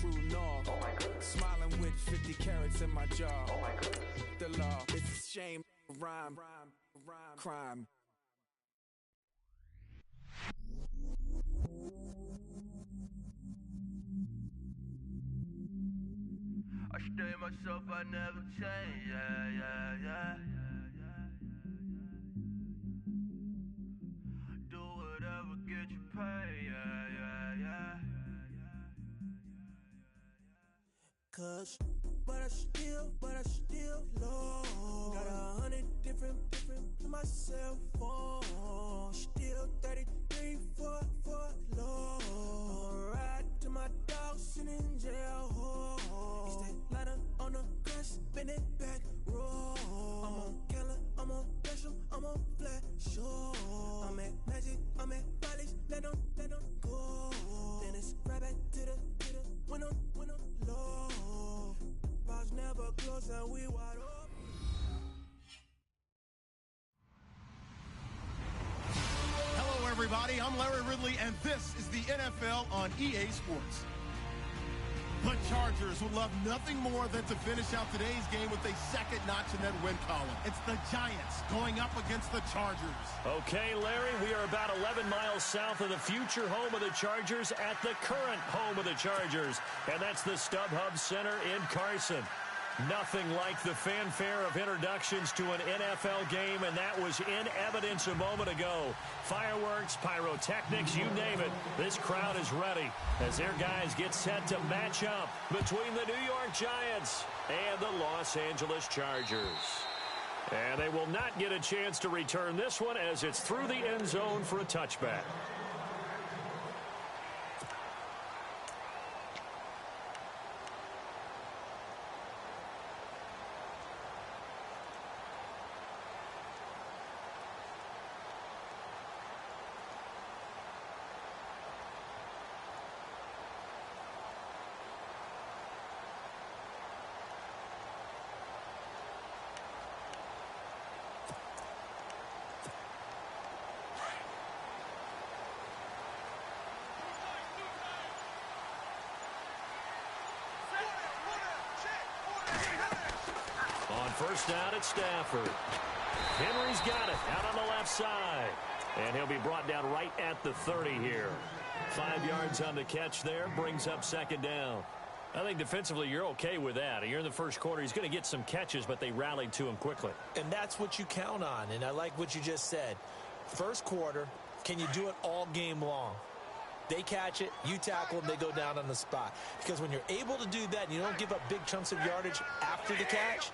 true north. Oh my goodness. Smiling with 50 carats in my jaw. Oh my goodness. The law, it's a shame, rhyme, crime. I stay myself, I never change, yeah. Do whatever, get you paid, yeah. Cause, but I still low. Got 100 different to my cell phone. Still 33 for low. I'ma ride to my dog sitting in jail. He stay lighter on the grass, spin it back, roll. I'm on Keller, I'm on Gresham, I'm on Flat Shore. I'm at Magic, I'm at Follies, let them go. Then it's right back to the when I'm low. Bars never close and we wide open. Hello, everybody. I'm Larry Ridley, and this is the NFL on EA Sports. The Chargers would love nothing more than to finish out today's game with a second notch in that win column. It's the Giants going up against the Chargers. Okay, Larry, we are about 11 miles south of the future home of the Chargers at the current home of the Chargers, and that's the StubHub Center in Carson. Nothing like the fanfare of introductions to an NFL game, and that was in evidence a moment ago. Fireworks, pyrotechnics, you name it. This crowd is ready as their guys get set to match up between the New York Giants and the Los Angeles Chargers. And they will not get a chance to return this one as it's through the end zone for a touchback. First down at Stafford. Henry's got it out on the left side. And he'll be brought down right at the 30 here. 5 yards on the catch there. Brings up second down. I think defensively you're okay with that. You're in the first quarter. He's going to get some catches, but they rallied to him quickly. And that's what you count on. And I like what you just said. First quarter, can you do it all game long? They catch it, you tackle them, they go down on the spot. Because when you're able to do that and you don't give up big chunks of yardage after the catch,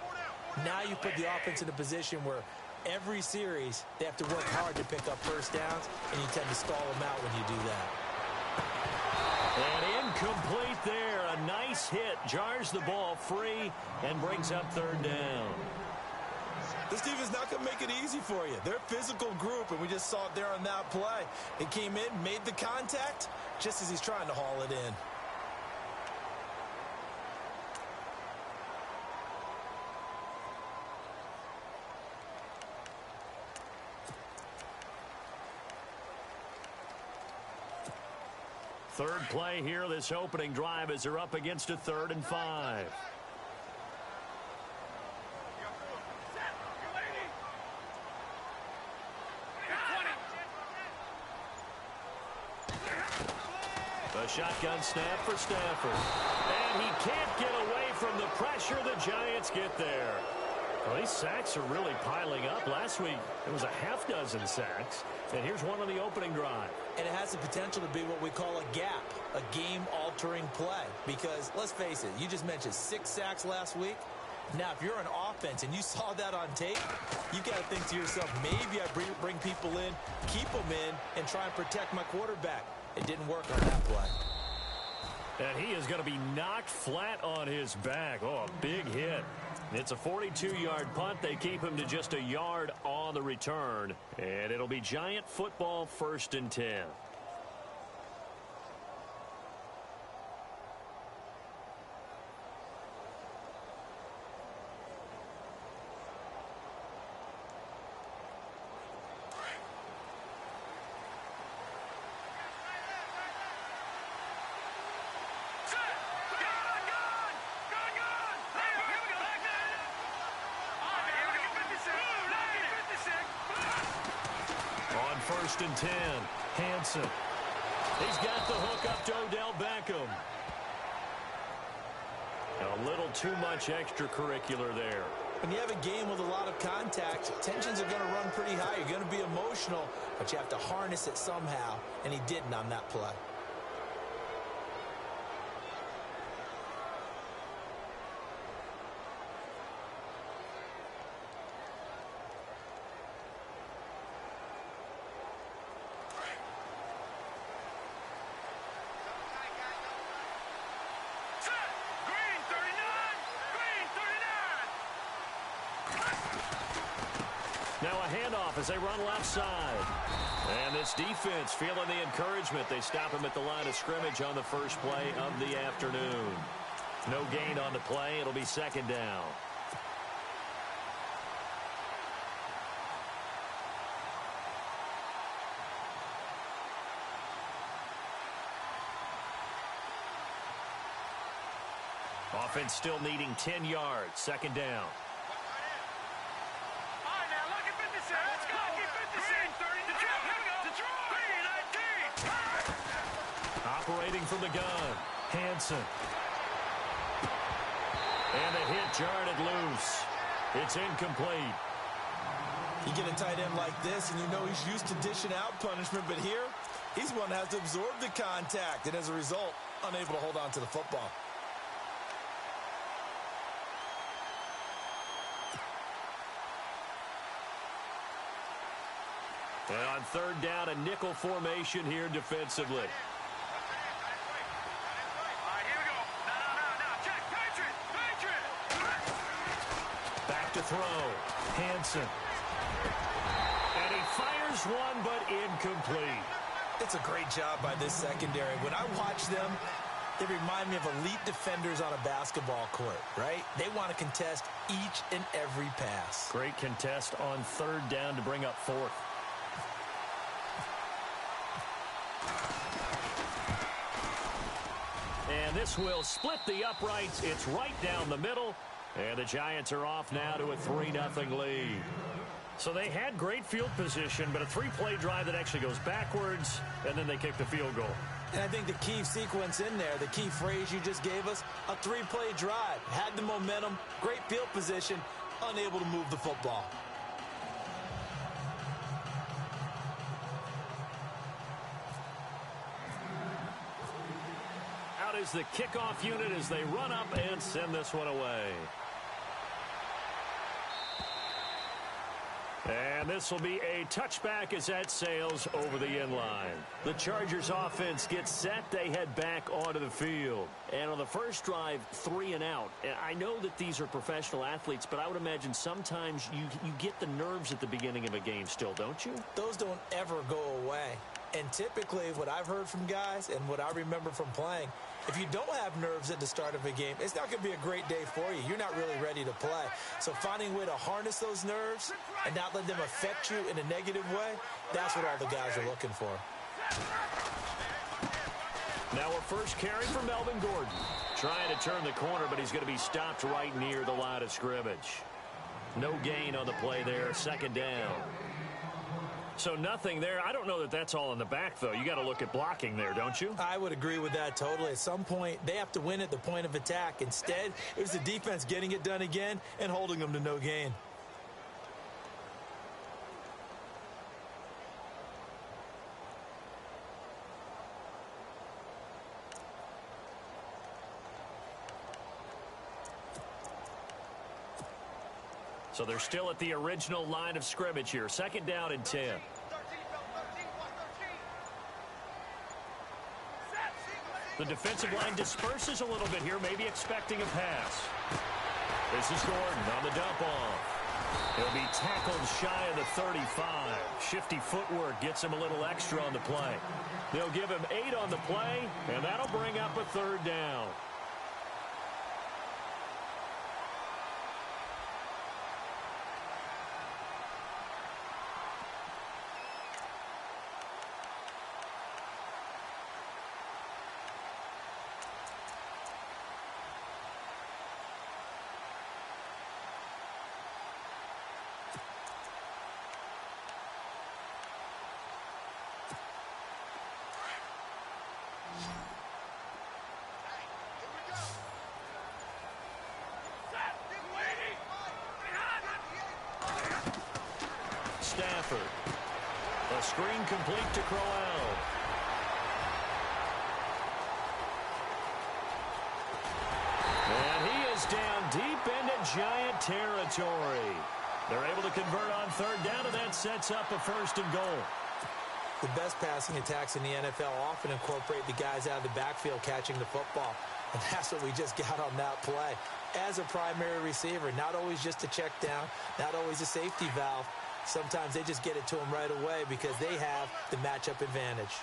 now you put the offense in a position where every series they have to work hard to pick up first downs, and you tend to stall them out when you do that. And incomplete there. A nice hit. Jars the ball free and brings up third down. This team is not going to make it easy for you. They're a physical group, and we just saw it there on that play. It came in, made the contact, just as he's trying to haul it in. Third play here, this opening drive, as they're up against a 3rd and 5. A shotgun snap for Stafford. And he can't get away from the pressure. The Giants get there. Well, these sacks are really piling up. Last week, it was a half dozen sacks. And here's one on the opening drive. And it has the potential to be what we call a gap, a game-altering play. Because, let's face it, you just mentioned 6 sacks last week. Now, if you're an offense and you saw that on tape, you got to think to yourself, maybe I bring people in, keep them in, and try and protect my quarterback. It didn't work on that play. And he is going to be knocked flat on his back. Oh, a big hit. It's a 42-yard punt. They keep him to just a yard on the return. And it'll be Giant football, 1st and 10. First and 10. Hansen. He's got the hook up to Odell Beckham. A little too much extracurricular there. When you have a game with a lot of contact, tensions are going to run pretty high. You're going to be emotional, but you have to harness it somehow, and he didn't on that play. Now a handoff as they run left side. And this defense feeling the encouragement. They stop him at the line of scrimmage on the first play of the afternoon. No gain on the play. It'll be second down. Offense still needing 10 yards. Second down. Operating from the gun. Hansen. And the hit jarred loose. It's incomplete. You get a tight end like this, and you know he's used to dishing out punishment, but here, he's one that has to absorb the contact, and as a result, unable to hold on to the football. And on third down, a nickel formation here defensively. Back to throw. Hansen. And he fires one, but incomplete. It's a great job by this secondary. When I watch them, they remind me of elite defenders on a basketball court, right? They want to contest each and every pass. Great contest on third down to bring up fourth. And this will split the uprights. It's right down the middle. And the Giants are off now to a 3-0 lead. So they had great field position, but a three-play drive that actually goes backwards, and then they kick the field goal. And I think the key sequence in there, the key phrase you just gave us, a three-play drive. Had the momentum, great field position, unable to move the football. Out is the kickoff unit as they run up and send this one away. And this will be a touchback as that sails over the end line. The Chargers offense gets set. They head back onto the field. And on the first drive, 3 and out. I know that these are professional athletes, but I would imagine sometimes you get the nerves at the beginning of a game still, don't you? Those don't ever go away. And typically what I've heard from guys and what I remember from playing, if you don't have nerves at the start of a game, it's not going to be a great day for you. You're not really ready to play. So finding a way to harness those nerves and not let them affect you in a negative way, that's what all the guys are looking for. Now a first carry for Melvin Gordon. Trying to turn the corner, but he's going to be stopped right near the line of scrimmage. No gain on the play there. Second down. So nothing there. I don't know that that's all in the back, though. You got to look at blocking there, don't you? I would agree with that totally. At some point, they have to win at the point of attack. Instead, it was the defense getting it done again and holding them to no gain. So they're still at the original line of scrimmage here. Second down and 10. The defensive line disperses a little bit here, maybe expecting a pass. This is Gordon on the dump off. He'll be tackled shy of the 35. Shifty footwork gets him a little extra on the play. They'll give him 8 on the play, and that'll bring up a third down. Stafford. A screen complete to Crowell. And he is down deep into Giant territory. They're able to convert on third down, and that sets up a first and goal. The best passing attacks in the NFL often incorporate the guys out of the backfield catching the football. And that's what we just got on that play. As a primary receiver, not always just a check down, not always a safety valve. Sometimes they just get it to them right away because they have the matchup advantage.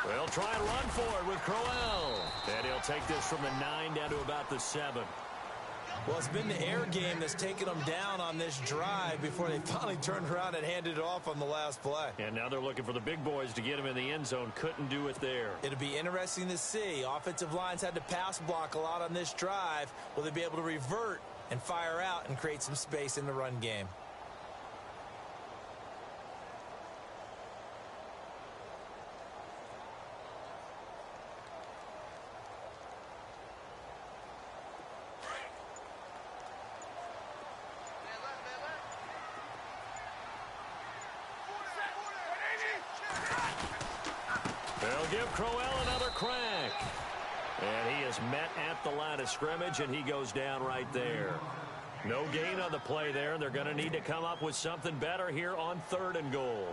They'll try and run for it with Crowell. And he'll take this from the 9 down to about the 7. Well, it's been the air game that's taken them down on this drive before they finally turned around and handed it off on the last play. And now they're looking for the big boys to get him in the end zone. Couldn't do it there. It'll be interesting to see. Offensive lines had to pass block a lot on this drive. Will they be able to revert and fire out and create some space in the run game? They'll give Crowell another crack. And he is met at the line of scrimmage, and he goes down right there. No gain on the play there. They're going to need to come up with something better here on 3rd and goal.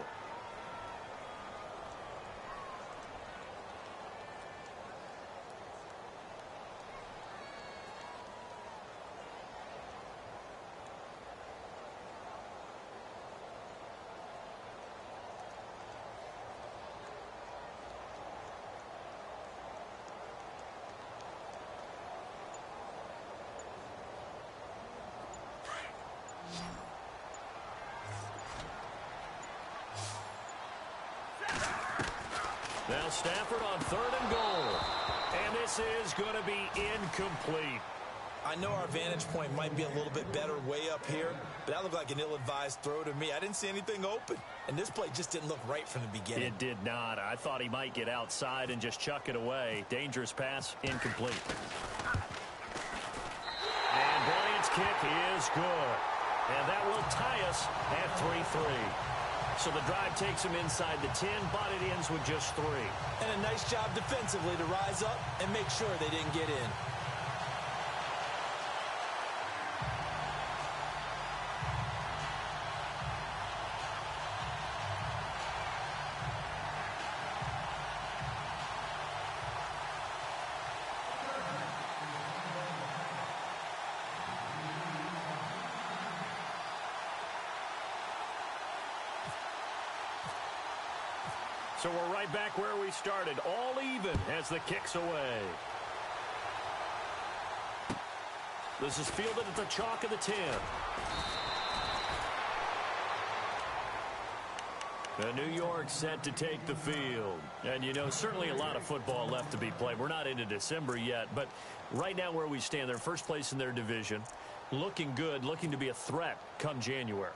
Now Stafford on 3rd and goal. And this is going to be incomplete. I know our vantage point might be a little bit better way up here, but that looked like an ill-advised throw to me. I didn't see anything open, and this play just didn't look right from the beginning. It did not. I thought he might get outside and just chuck it away. Dangerous pass, incomplete. And Bryant's kick is good. And that will tie us at 3-3. So the drive takes him inside the 10, but it ends with just 3. And a nice job defensively to rise up and make sure they didn't get in. So we're right back where we started, all even as the kick's away. This is fielded at the chalk of the 10. New York set to take the field. And, you know, certainly a lot of football left to be played. We're not into December yet, but right now where we stand, they're first place in their division. Looking good, looking to be a threat come January.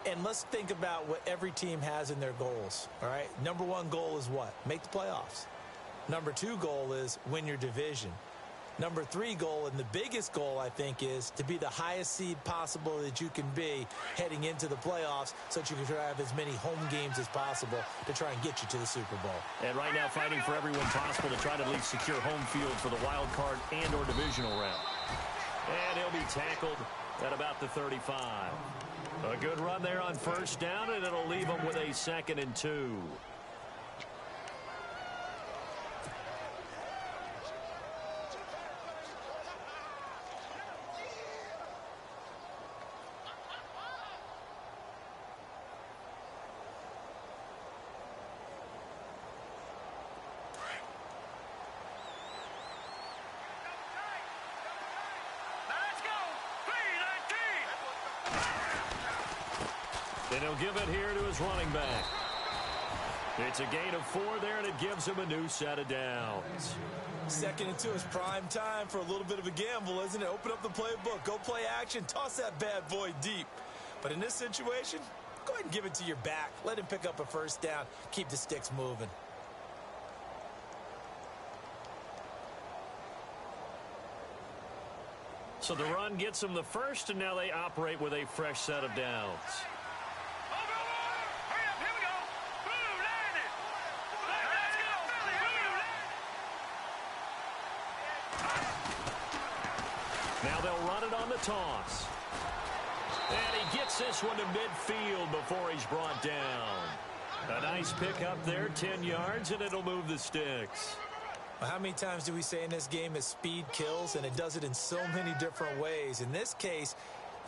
And let's think about what every team has in their goals, all right? Number 1 goal is what? Make the playoffs. Number 2 goal is win your division. Number 3 goal, and the biggest goal, I think, is to be the highest seed possible that you can be heading into the playoffs so that you can have as many home games as possible to try and get you to the Super Bowl. And right now fighting for every win possible to try to at least secure home field for the wild card and or divisional round. And he'll be tackled at about the 35. A good run there on first down, and it'll leave them with a 2nd and 2. And he'll give it here to his running back. It's a gain of 4 there, and it gives him a new set of downs. 2nd and 2 is prime time for a little bit of a gamble, isn't it? Open up the playbook, go play action, toss that bad boy deep. But in this situation, go ahead and give it to your back. Let him pick up a first down. Keep the sticks moving. So the run gets them the first, and now they operate with a fresh set of downs. Now they'll run it on the toss. And he gets this one to midfield before he's brought down. A nice pickup there, 10 yards, and it'll move the sticks. Well, how many times do we say in this game that speed kills, and it does it in so many different ways? In this case,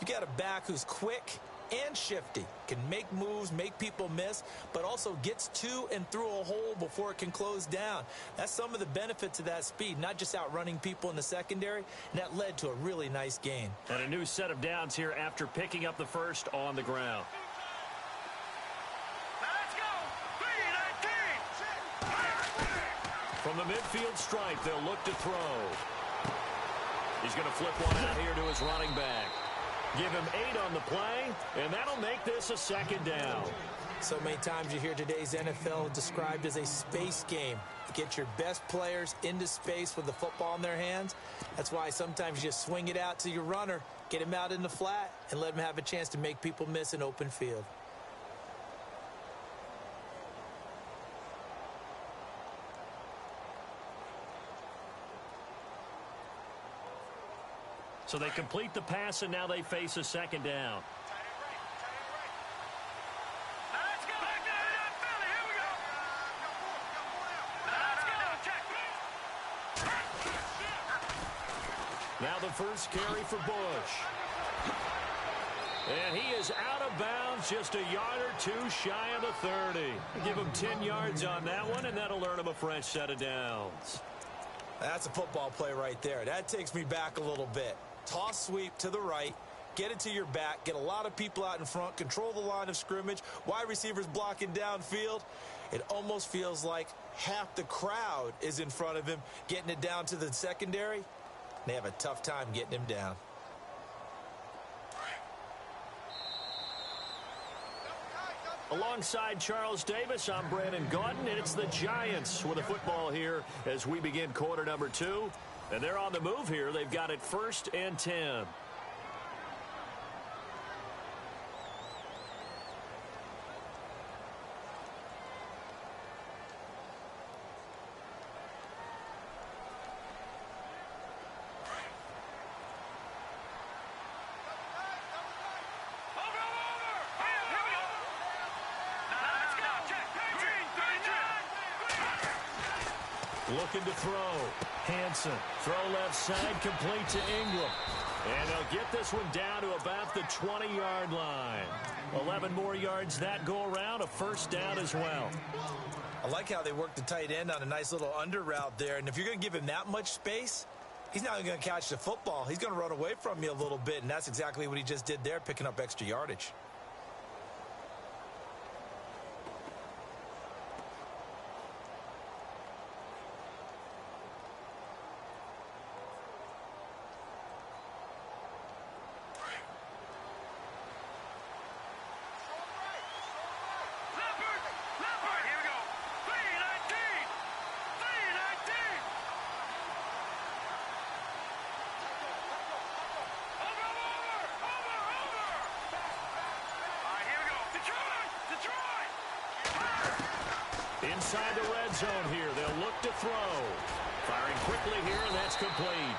you got a back who's quick and shifty, can make moves, make people miss, but also gets to and through a hole before it can close down. That's some of the benefits of that speed, not just outrunning people in the secondary, and that led to a really nice gain. And a new set of downs here after picking up the first on the ground. From the midfield stripe, they'll look to throw. He's going to flip one out here to his running back. Give him 8 on the play, and that'll make this a second down. So many times you hear today's NFL described as a space game. Get your best players into space with the football in their hands. That's why sometimes you just swing it out to your runner, get him out in the flat, and let him have a chance to make people miss an open field. So they complete the pass, and now they face a second down. Now the first carry for Bush. And he is out of bounds, just a yard or two shy of the 30. Give him 10 yards on that one, and that'll earn him a fresh set of downs. That's a football play right there. That takes me back a little bit. Toss sweep to the right, get it to your back, get a lot of people out in front, control the line of scrimmage, wide receivers blocking downfield. It almost feels like half the crowd is in front of him, getting it down to the secondary. They have a tough time getting him down. Alongside Charles Davis, I'm Brandon Gaudin, and it's the Giants with the football here as we begin quarter number 2. And they're on the move here. They've got it 1st and 10. Looking to throw. Hansen. Throw left side, complete to Ingram. And they'll get this one down to about the 20-yard line. 11 more yards that go around, a first down as well. I like how they work the tight end on a nice little under route there. And if you're going to give him that much space, he's not going to catch the football. He's going to run away from you a little bit, and that's exactly what he just did there, picking up extra yardage. Inside the red zone here, they'll look to throw. Firing quickly here, and that's complete.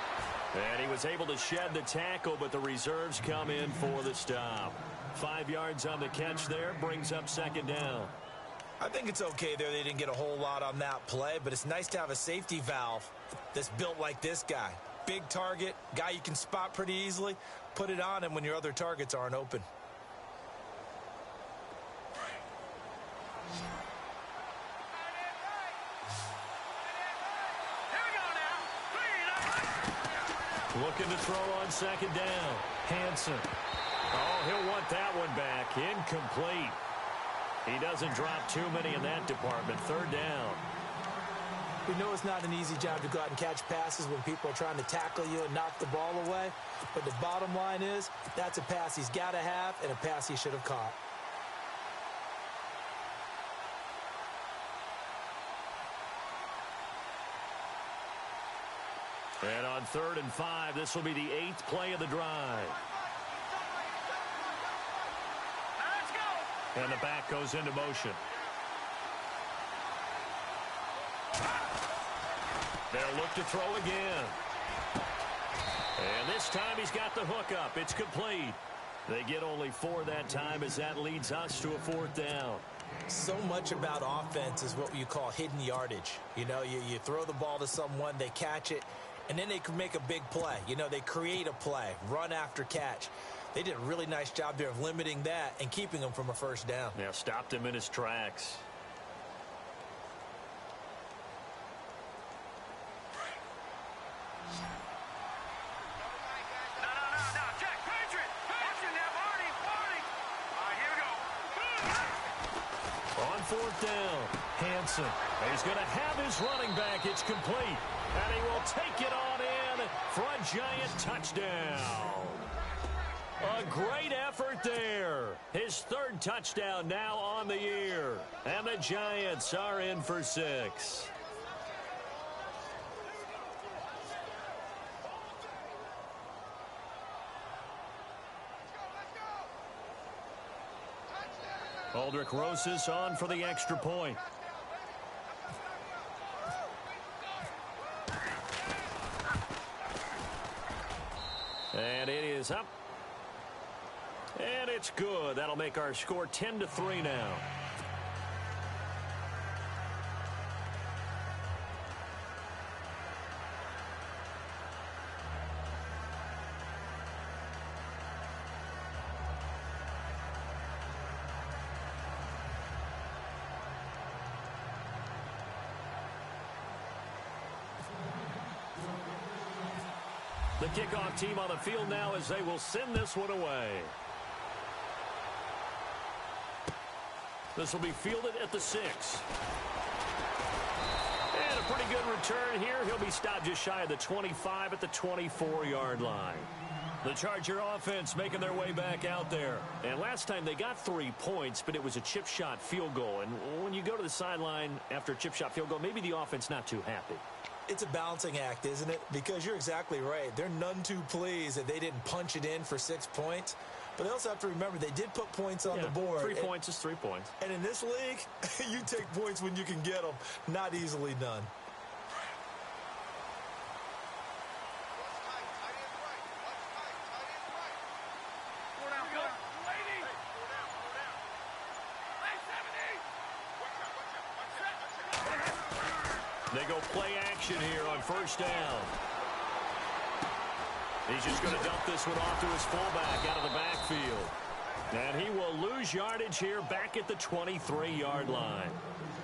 And he was able to shed the tackle, but the reserves come in for the stop. 5 yards on the catch there, brings up second down. I think it's okay there. They didn't get a whole lot on that play, but it's nice to have a safety valve that's built like this guy. Big target, guy you can spot pretty easily. Put it on him when your other targets aren't open. Looking to throw on second down. Hansen. Oh, he'll want that one back. Incomplete. He doesn't drop too many in that department. Third down. We know it's not an easy job to go out and catch passes when people are trying to tackle you and knock the ball away. But the bottom line is, that's a pass he's got to have and a pass he should have caught. And on 3rd and 5, this will be the 8th play of the drive. Let's go. And the back goes into motion. They'll look to throw again. And this time he's got the hook up. It's complete. They get only 4 that time as that leads us to a 4th down. So much about offense is what you call hidden yardage. You know, you throw the ball to someone, they catch it, and then they can make a big play. You know, they create a play, run after catch. They did a really nice job there of limiting that and keeping him from a 1st down. Yeah, stopped him in his tracks. No, Jack, Patriot. Watching that, Marty. All right, here we go. On 4th down, Hansen. He's going to have his running back. It's complete. And he will take it on in for a Giant touchdown. A great effort there. His 3rd touchdown now on the year. And the Giants are in for 6. Aldrich Rosas on for the extra point. And it is up. And it's good. That'll make our score 10-3 now. The kickoff team on the field now as they will send this one away. This will be fielded at the 6. And a pretty good return here. He'll be stopped just shy of the 25 at the 24-yard line. The Charger offense making their way back out there. And last time they got 3 points, but it was a chip shot field goal. And when you go to the sideline after a chip shot field goal, maybe the offense not too happy. It's a balancing act, isn't it? Because you're exactly right. They're none too pleased that they didn't punch it in for 6 points. But they also have to remember they did put points on the board. 3 points is 3 points. And in this league, you take points when you can get them. Not easily done. They go play action here on 1st down. He's just going to dump this one off to his fullback out of the backfield. And he will lose yardage here back at the 23-yard line.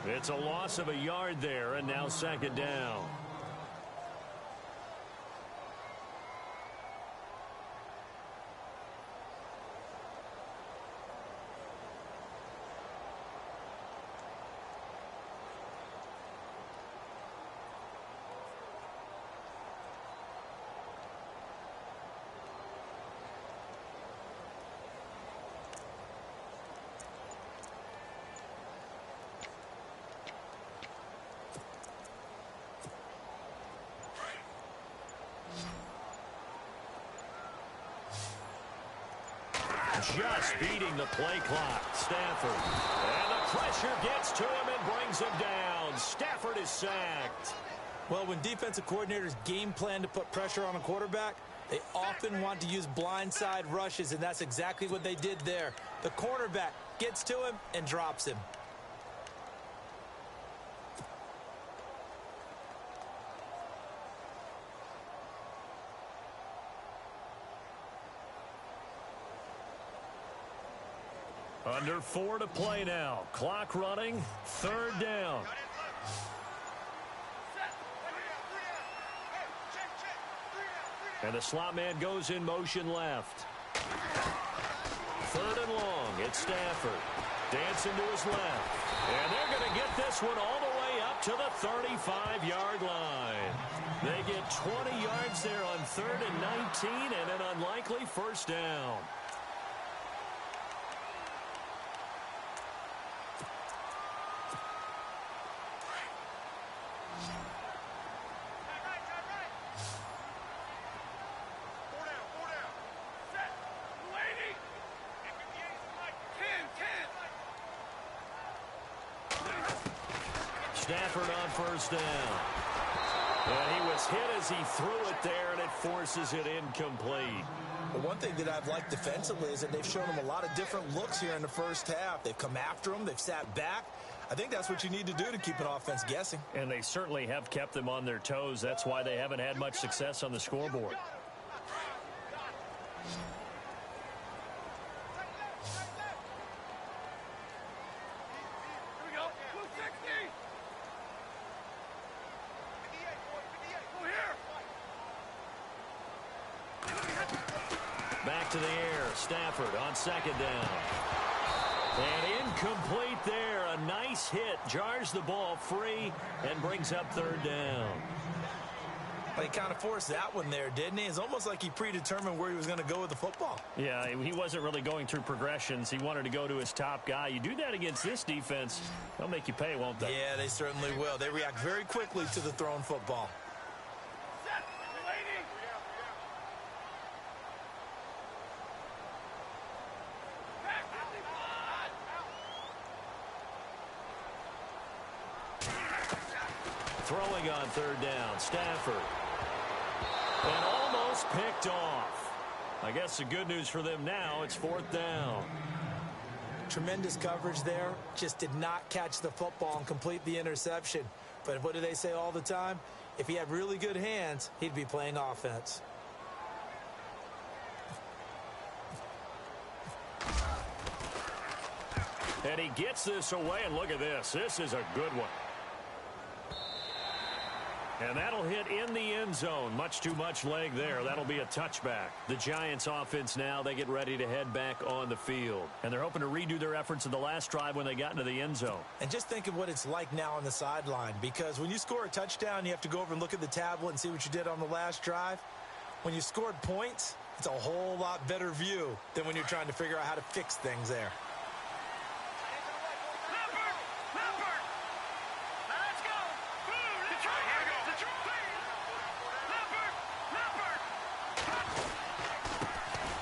It's a loss of a yard there, and now 2nd down. Just beating the play clock. Stafford. And the pressure gets to him and brings him down. Stafford is sacked. Well, when defensive coordinators game plan to put pressure on a quarterback, they often want to use blindside rushes, and that's exactly what they did there. The cornerback gets to him and drops him. Under 4 to play now. Clock running. 3rd down. And the slot man goes in motion left. 3rd and long. It's Stafford. Dancing to his left. And they're going to get this one all the way up to the 35-yard line. They get 20 yards there on 3rd and 19 and an unlikely 1st down. Stafford on first down. And he was hit as he threw it there, and it forces it incomplete. Well, one thing that I've liked defensively is that they've shown him a lot of different looks here in the first half. They've come after him. They've sat back. I think that's what you need to do to keep an offense guessing. And they certainly have kept them on their toes. That's why they haven't had much success on the scoreboard. Back to the air. Stafford on second down. And incomplete there. A nice hit. Jars the ball free and brings up third down. Well, he kind of forced that one there, didn't he? It's almost like he predetermined where he was going to go with the football. Yeah, he wasn't really going through progressions. He wanted to go to his top guy. You do that against this defense, they'll make you pay, won't they? Yeah, they certainly will. They react very quickly to the thrown football. Throwing on third down, Stafford. And almost picked off. I guess the good news for them now, it's fourth down. Tremendous coverage there. Just did not catch the football and complete the interception. But what do they say all the time? If he had really good hands, he'd be playing offense. And he gets this away, and look at this. This is a good one. And that'll hit in the end zone. Much too much leg there. That'll be a touchback. The Giants offense now, they get ready to head back on the field. And they're hoping to redo their efforts in the last drive when they got into the end zone. And just think of what it's like now on the sideline. Because when you score a touchdown, you have to go over and look at the tablet and see what you did on the last drive. When you scored points, it's a whole lot better view than when you're trying to figure out how to fix things there.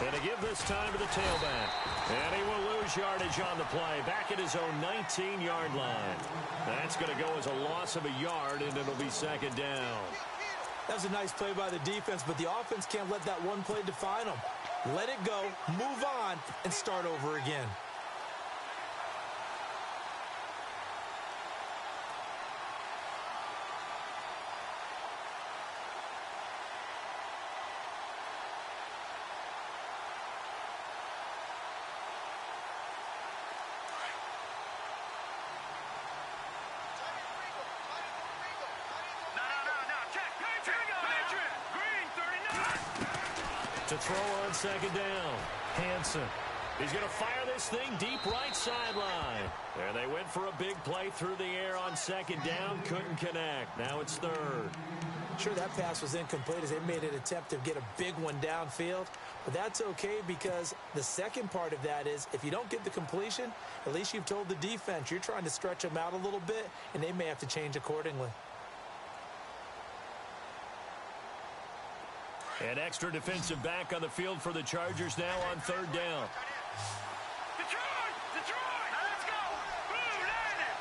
And to give this time to the tailback. And he will lose yardage on the play. Back at his own 19-yard line. That's going to go as a loss of a yard, and it'll be second down. That was a nice play by the defense, but the offense can't let that one play define them. Let it go, move on, and start over again. To throw on second down, Hansen. He's going to fire this thing deep right sideline. And they went for a big play through the air on second down. Couldn't connect. Now it's third. Sure, that pass was incomplete as they made an attempt to get a big one downfield. But that's okay because the second part of that is if you don't get the completion, at least you've told the defense you're trying to stretch them out a little bit, and they may have to change accordingly. An extra defensive back on the field for the Chargers now on third down. Detroit! Detroit! Now let's go! Boom! Land it!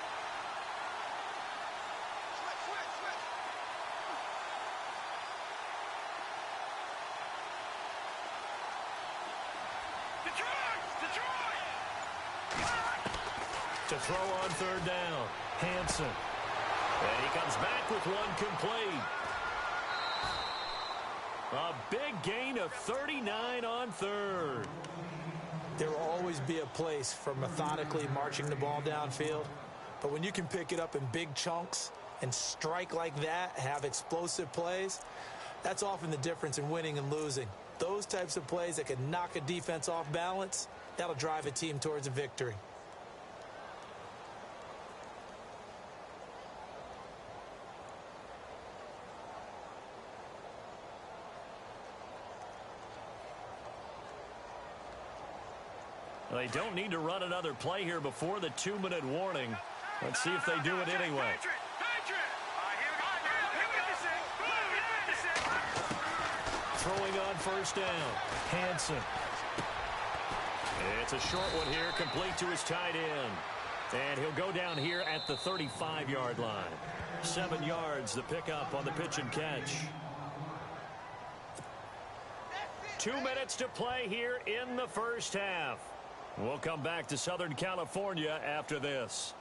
Switch! Detroit! To throw on third down, Hansen. And he comes back with one complete. A big gain of 39 on third. There will always be a place for methodically marching the ball downfield. But when you can pick it up in big chunks and strike like that, have explosive plays, that's often the difference in winning and losing. Those types of plays that can knock a defense off balance, that'll drive a team towards a victory. They don't need to run another play here before the 2-minute warning. Let's see if they do it anyway. Throwing on first down, Hansen. It's a short one here, complete to his tight end. And he'll go down here at the 35-yard line. 7 yards the pickup on the pitch and catch. 2 minutes to play here in the first half. We'll come back to Southern California after this.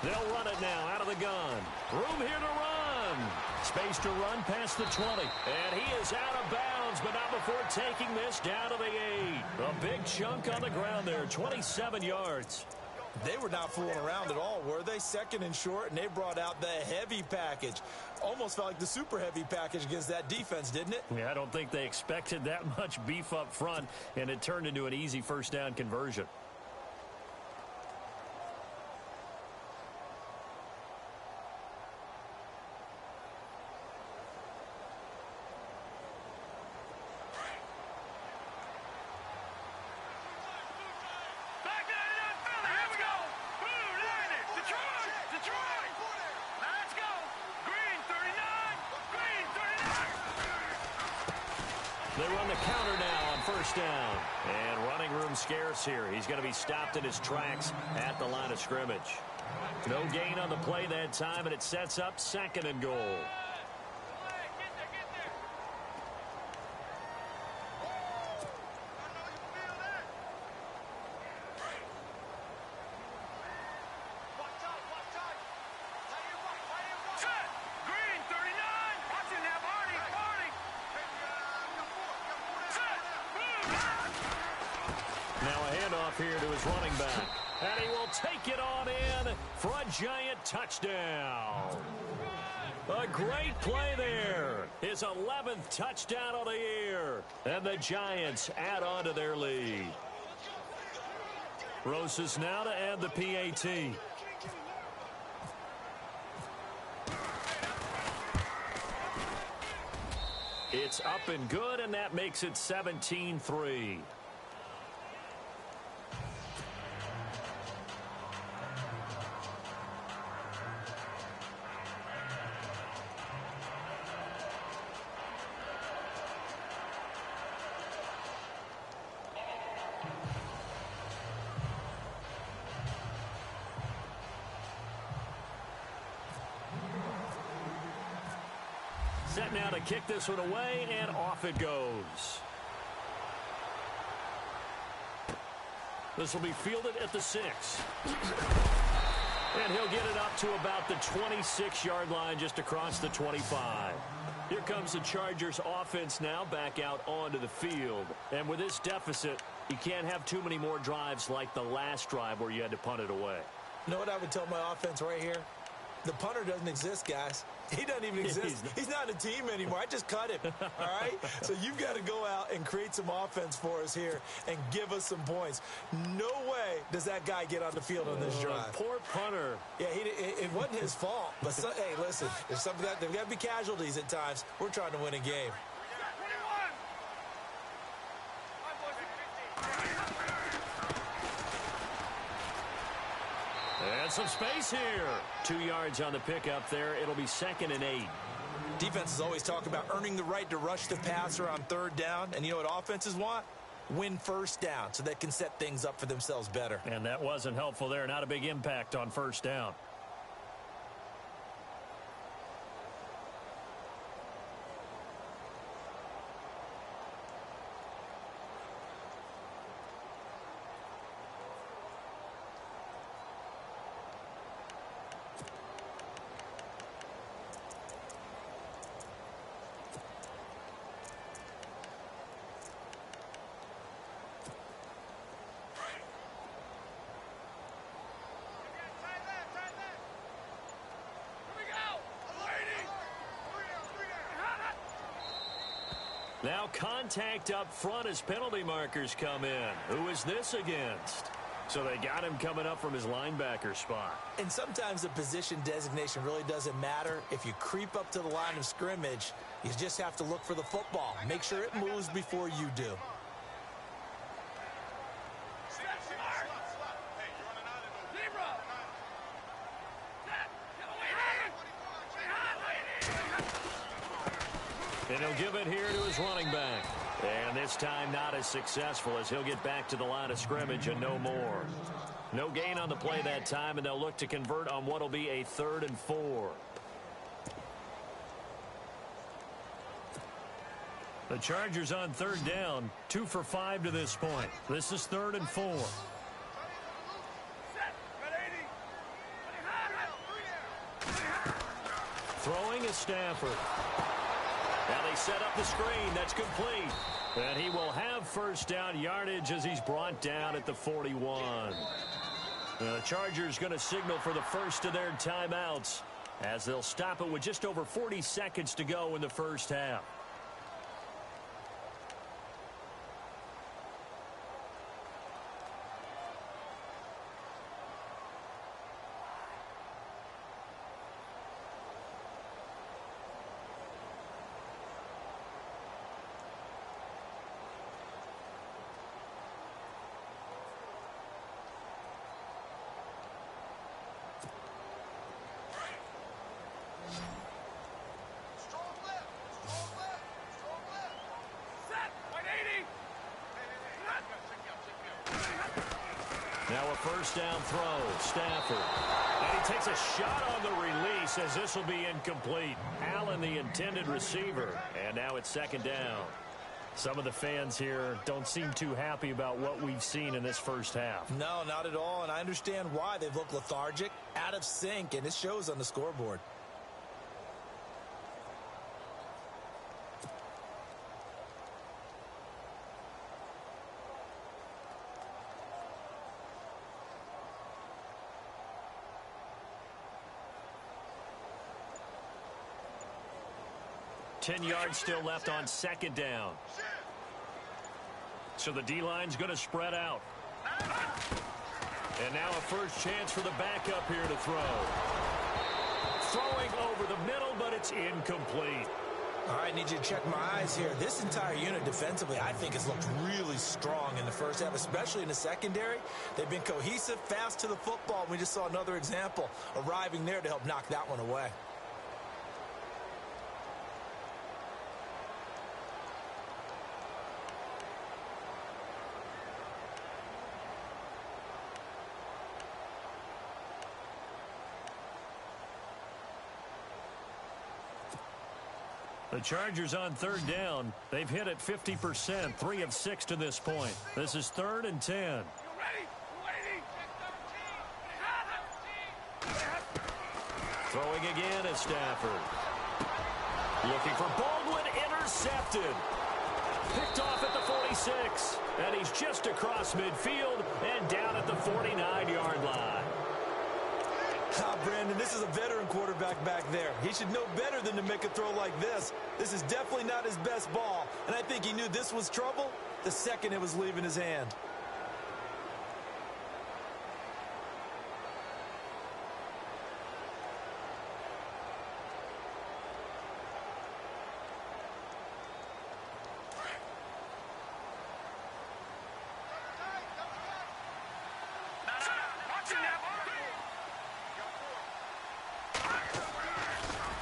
They'll run it now out of the gun. Room here to run. Space to run past the 20. And he is out of bounds, but not before taking this down to the 8. A big chunk on the ground there, 27 yards. They were not fooling around at all, were they? Second and short, and they brought out the heavy package. Almost felt like the super heavy package against that defense, didn't it? Yeah, I don't think they expected that much beef up front, and it turned into an easy first down conversion. They run the counter now on first down. And running room scarce here. He's going to be stopped in his tracks at the line of scrimmage. No gain on the play that time, and it sets up 2nd and goal. Here to his running back. And he will take it on in for a giant touchdown. A great play there. His 11th touchdown of the year. And the Giants add on to their lead. Rosas now to add the PAT. It's up and good, and that makes it 17-3. Set now to kick this one away, and off it goes. This will be fielded at the 6. And he'll get it up to about the 26-yard line, just across the 25. Here comes the Chargers offense now back out onto the field. And with this deficit, you can't have too many more drives like the last drive where you had to punt it away. You know what I would tell my offense right here? The punter doesn't exist, guys. He doesn't even exist. He's not a team anymore. I just cut him, all right? So you've got to go out and create some offense for us here and give us some points. No way does that guy get on the field on this drive. Poor punter. Yeah, it wasn't his fault. But, hey, listen, there's got to be casualties at times. We're trying to win a game. And some space here. 2 yards on the pickup there. It'll be 2nd and 8. Defenses always talk about earning the right to rush the passer on 3rd down. And you know what offenses want? Win first down so they can set things up for themselves better. And that wasn't helpful there. Not a big impact on first down. Now contact up front as penalty markers come in. Who is this against? So they got him coming up from his linebacker spot. And sometimes the position designation really doesn't matter. If you creep up to the line of scrimmage, you just have to look for the football. Make sure it moves before you do. And he'll give it here to his running back. And this time not as successful as he'll get back to the line of scrimmage and no more. No gain on the play that time, and they'll look to convert on what will be a 3rd and 4. The Chargers on 3rd down, 2 for 5 to this point. This is 3rd and 4. Throwing is Stafford. Now they set up the screen. That's complete. And he will have 1st down yardage as he's brought down at the 41. The Chargers going to signal for the first of their timeouts as they'll stop it with just over 40 seconds to go in the first half. Now a 1st down throw, Stafford. And he takes a shot on the release as this will be incomplete. Allen, the intended receiver. And now it's 2nd down. Some of the fans here don't seem too happy about what we've seen in this first half. No, not at all, and I understand why. They've looked lethargic, out of sync, and it shows on the scoreboard. Ten yards still left on 2nd down. So the D-line's going to spread out. And now a first chance for the backup here to throw. Throwing over the middle, but it's incomplete. All right, need you to check my eyes here. This entire unit defensively, I think, has looked really strong in the first half, especially in the secondary. They've been cohesive, fast to the football. We just saw another example arriving there to help knock that one away. The Chargers on 3rd down. They've hit it 50%, 3 of 6 to this point. This is 3rd and 10. Throwing again is Stafford. Looking for Baldwin, intercepted. Picked off at the 46. And he's just across midfield and down at the 49-yard line. Brandon, this is a veteran quarterback back there. He should know better than to make a throw like this. This is definitely not his best ball, and I think he knew this was trouble the second it was leaving his hand.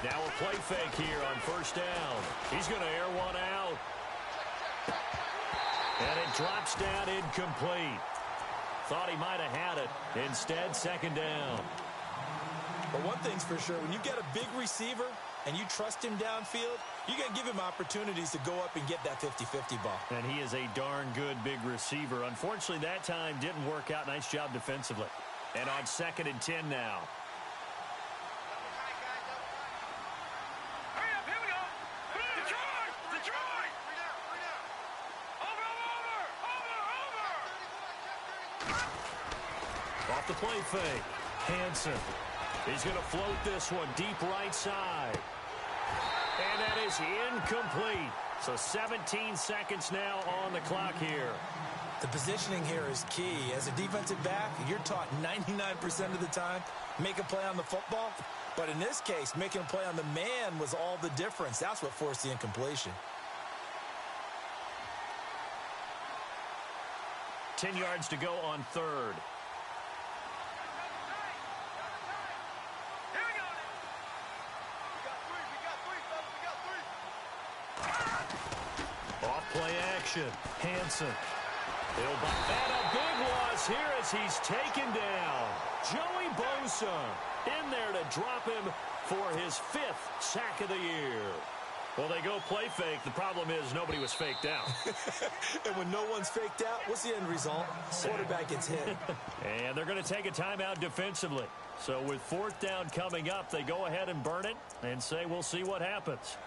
Now a play fake here on 1st down. He's going to air one out. And it drops down incomplete. Thought he might have had it. Instead, 2nd down. But one thing's for sure, when you get a big receiver and you trust him downfield, you got to give him opportunities to go up and get that 50-50 ball. And he is a darn good big receiver. Unfortunately, that time didn't work out. Nice job defensively. And on 2nd and 10 now. Off the play fake. Hansen. He's going to float this one deep right side. And that is incomplete. So 17 seconds now on the clock here. The positioning here is key. As a defensive back, you're taught 99% of the time, make a play on the football. But in this case, making a play on the man was all the difference. That's what forced the incompletion. 10 yards to go on 3rd. possession. Hansen. And a big loss here as he's taken down. Joey Bosa in there to drop him for his 5th sack of the year. Well, they go play fake. The problem is nobody was faked out. And when no one's faked out, what's the end result? Quarterback gets hit. And they're going to take a timeout defensively. So with 4th down coming up, they go ahead and burn it and say we'll see what happens.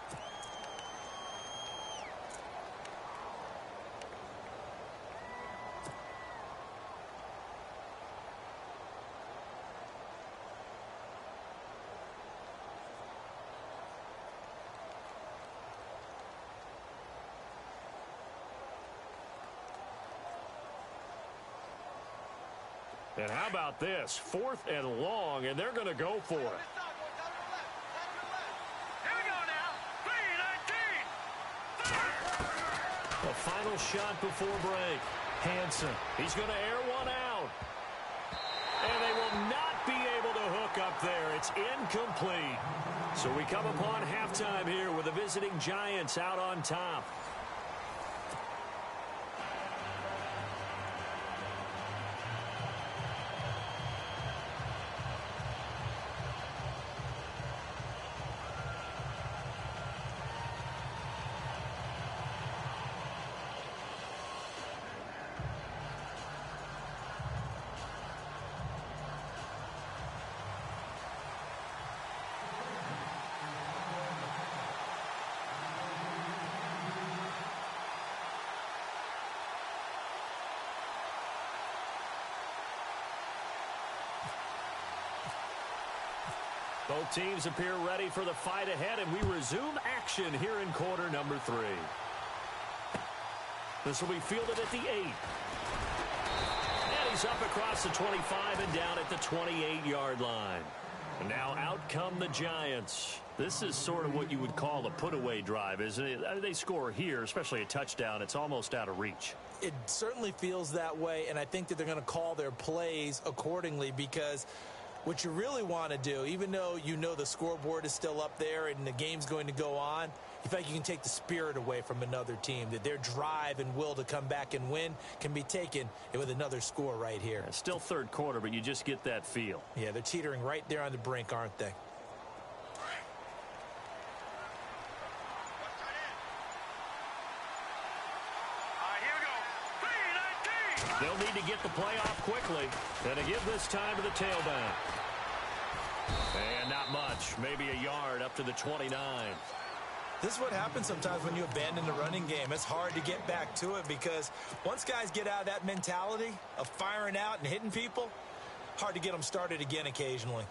And how about this? 4th and long, and they're going to go for it. Here we go now. 3-19. The final shot before break. Hansen. He's going to air one out. And they will not be able to hook up there. It's incomplete. So we come upon halftime here with the visiting Giants out on top. Both teams appear ready for the fight ahead, and we resume action here in quarter number 3. This will be fielded at the 8. And he's up across the 25 and down at the 28-yard line. And now out come the Giants. This is sort of what you would call a put-away drive, isn't it? They score here, especially a touchdown. It's almost out of reach. It certainly feels that way, and I think that they're going to call their plays accordingly because what you really want to do, even though you know the scoreboard is still up there and the game's going to go on, you feel like you can take the spirit away from another team, that their drive and will to come back and win can be taken with another score right here. It's still 3rd quarter, but you just get that feel. Yeah, they're teetering right there on the brink, aren't they? They'll need to get the play off quickly. And to give this time to the tailback. And not much. Maybe a yard up to the 29. This is what happens sometimes when you abandon the running game. It's hard to get back to it because once guys get out of that mentality of firing out and hitting people, hard to get them started again occasionally.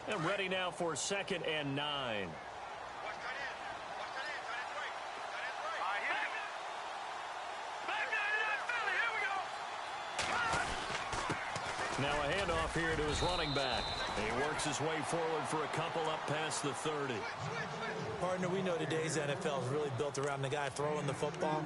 And ready now for 2nd and 9. Now a handoff here to his running back. He works his way forward for a couple up past the 30. Partner, we know today's NFL is really built around the guy throwing the football.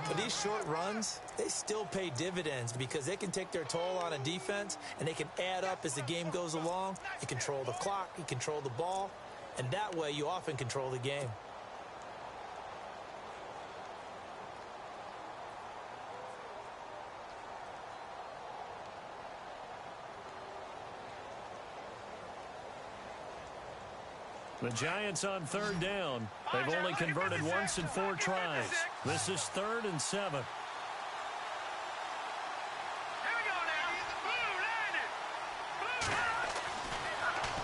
But these short runs, they still pay dividends because they can take their toll on a defense and they can add up as the game goes along. You control the clock, you control the ball, and that way you often control the game. The Giants on 3rd down. They've only converted once in 4 tries. This is 3rd and 7. Here we go now.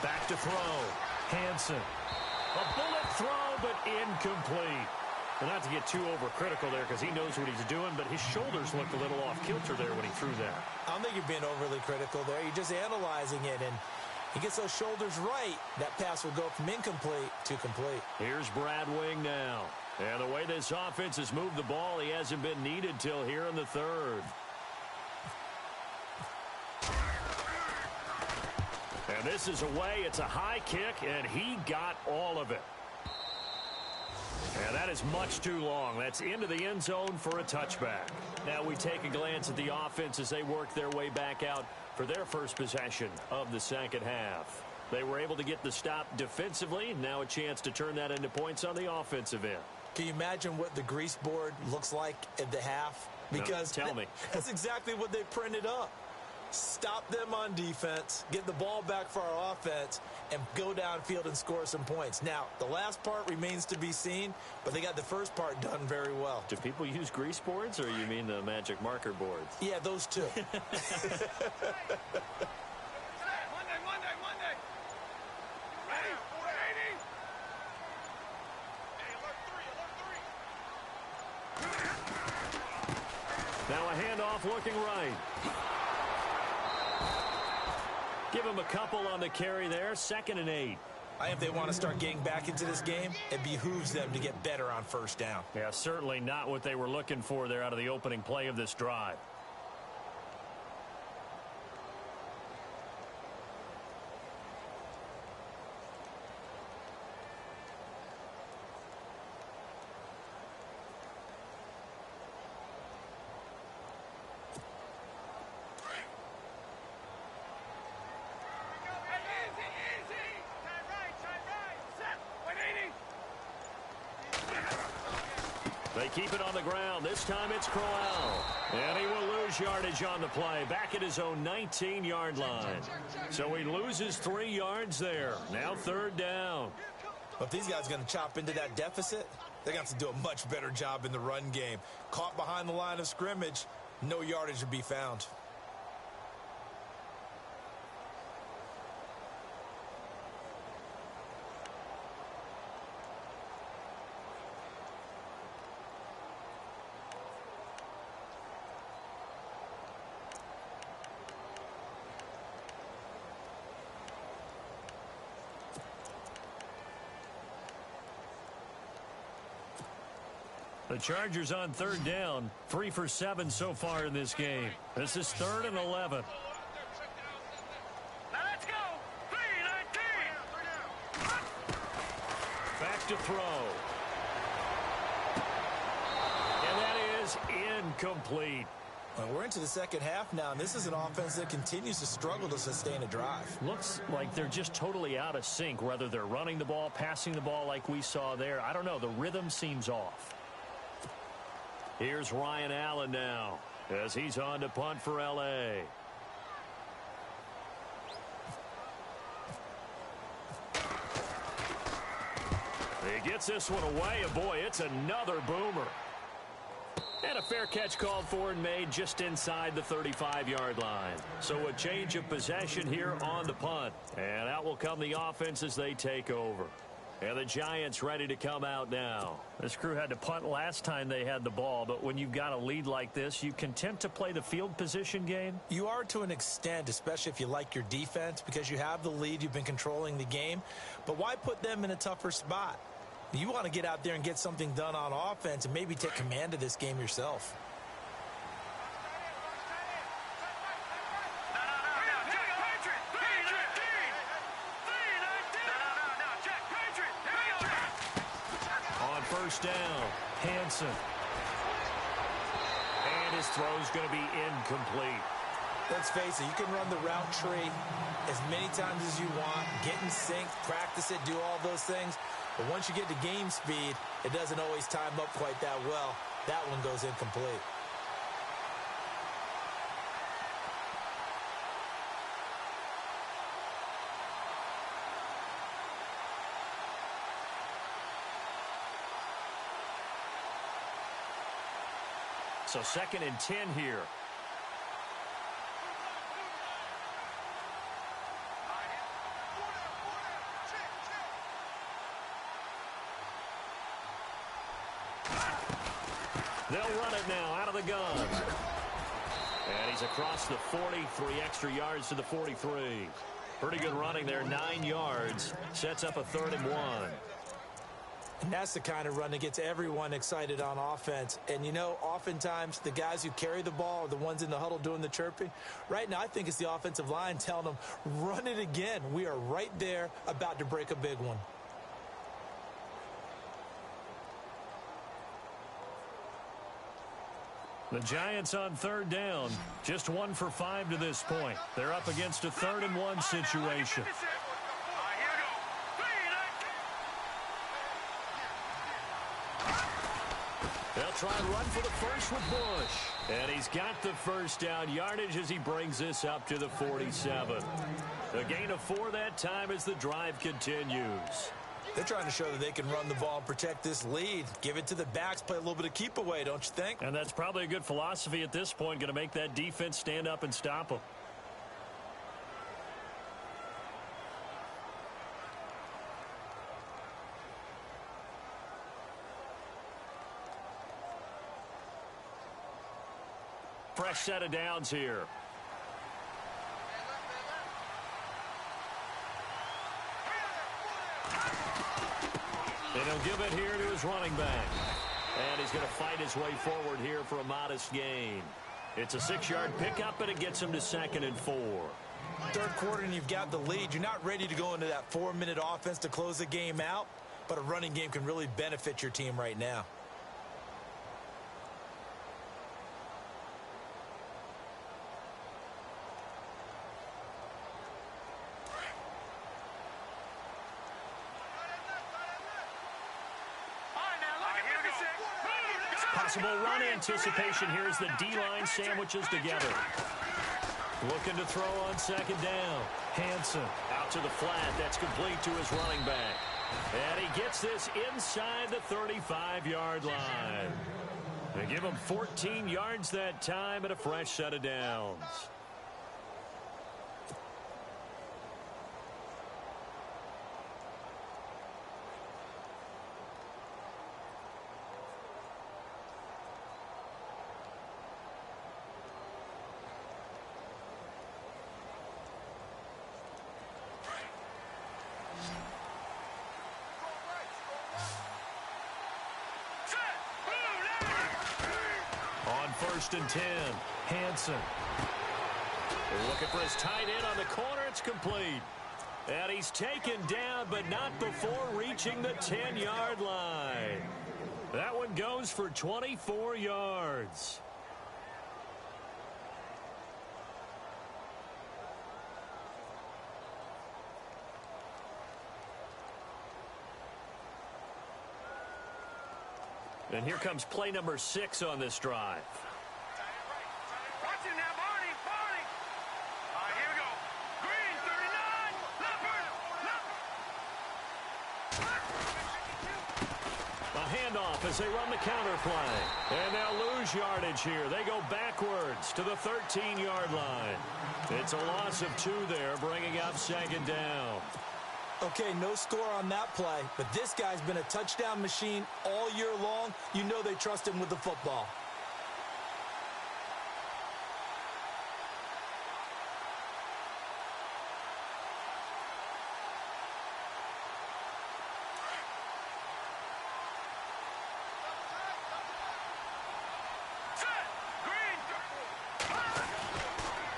Back to throw. Hansen. A bullet throw, but incomplete. Well, not to get too overcritical there because he knows what he's doing, but his shoulders looked a little off kilter there when he threw that. I don't think you're being overly critical there. You're just analyzing it, and he gets those shoulders right. That pass will go from incomplete to complete. Here's Brad Wing now. And the way this offense has moved the ball, he hasn't been needed till here in the 3rd. And this is away. It's a high kick, and he got all of it. And that is much too long. That's into the end zone for a touchback. Now we take a glance at the offense as they work their way back out for their first possession of the second half. They were able to get the stop defensively. Now a chance to turn that into points on the offensive end. Can you imagine what the grease board looks like at the half? Because no, tell me. That's exactly what they printed up. Stop them on defense, get the ball back for our offense, and go downfield and score some points. Now, the last part remains to be seen, but they got the first part done very well. Do people use grease boards, or you mean the magic marker boards? Yeah, those two. Now a handoff looking right. Give him a couple on the carry there. 2nd and 8. If they want to start getting back into this game, it behooves them to get better on first down. Yeah, certainly not what they were looking for there out of the opening play of this drive. They keep it on the ground. This time it's Crowell. And he will lose yardage on the play. Back at his own 19-yard line. So he loses 3 yards there. Now 3rd down. But if these guys are going to chop into that deficit, they're going to have to do a much better job in the run game. Caught behind the line of scrimmage, no yardage to be found. The Chargers on 3rd down, 3 for 7 so far in this game. This is 3rd and 11. Now let's go. 3-19. Back to throw. And that is incomplete. Well, we're into the second half now, and this is an offense that continues to struggle to sustain a drive. Looks like they're just totally out of sync, whether they're running the ball, passing the ball like we saw there. I don't know. The rhythm seems off. Here's Ryan Allen now as he's on to punt for L.A. He gets this one away, and boy, it's another boomer. And a fair catch called for and made just inside the 35-yard line. So a change of possession here on the punt. And out will come the offense as they take over. And the Giants ready to come out now. This crew had to punt last time they had the ball, but when you've got a lead like this, you content to play the field position game? You are to an extent, especially if you like your defense, because you have the lead, you've been controlling the game. But why put them in a tougher spot? You want to get out there and get something done on offense and maybe take command of this game yourself. First down, Hansen. And his throw's going to be incomplete. Let's face it, you can run the route tree as many times as you want, get in sync, practice it, do all those things. But once you get to game speed, it doesn't always time up quite that well. That one goes incomplete. So 2nd and 10 here. They'll run it now out of the gun. And he's across the 40, 3 extra yards to the 43. Pretty good running there, 9 yards. Sets up a 3rd and 1. And that's the kind of run that gets everyone excited on offense. And, you know, oftentimes the guys who carry the ball are the ones in the huddle doing the chirping. Right now, I think it's the offensive line telling them, run it again. We are right there about to break a big one. The Giants on third down, just 1 for 5 to this point. They're up against a 3rd and 1 situation. They'll try and run for the first with Bush. And he's got the first down yardage as he brings this up to the 47. A gain of 4 that time as the drive continues. They're trying to show that they can run the ball and protect this lead. Give it to the backs, play a little bit of keep away, don't you think? And that's probably a good philosophy at this point, going to make that defense stand up and stop them. Fresh set of downs here. And he'll give it here to his running back. And he's going to fight his way forward here for a modest gain. It's a 6-yard pickup, and it gets him to 2nd and 4. Third quarter, and you've got the lead. You're not ready to go into that 4-minute offense to close the game out, but a running game can really benefit your team right now. Possible run anticipation here as the D-line sandwiches together. Looking to throw on 2nd down. Hanson out to the flat. That's complete to his running back. And he gets this inside the 35-yard line. They give him 14 yards that time and a fresh set of downs. First and 10. Hanson. Looking for his tight end on the corner. It's complete. And he's taken down, but not before reaching the 10-yard line. That one goes for 24 yards. And here comes play number 6 on this drive. Watch it now, Barney. All right, here we go. Green, 39. A handoff as they run the counter play. And they'll lose yardage here. They go backwards to the 13-yard line. It's a loss of 2 there, bringing up 2nd down. Okay, no score on that play, but this guy's been a touchdown machine all year long. You know they trust him with the football.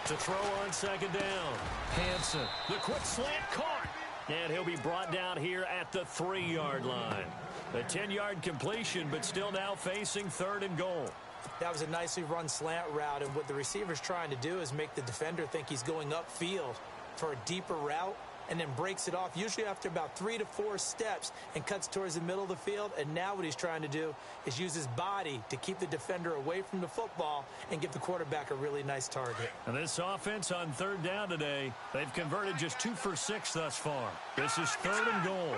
To throw on 2nd down. Hanson, the quick slant caught. And he'll be brought down here at the 3-yard line. A 10-yard completion, but still now facing 3rd and goal. That was a nicely run slant route, and what the receiver's trying to do is make the defender think he's going upfield for a deeper route, and then breaks it off, usually after about 3 to 4 steps, and cuts towards the middle of the field. And now what he's trying to do is use his body to keep the defender away from the football and give the quarterback a really nice target. And this offense on 3rd down today, they've converted just 2 for 6 thus far. This is 3rd and goal.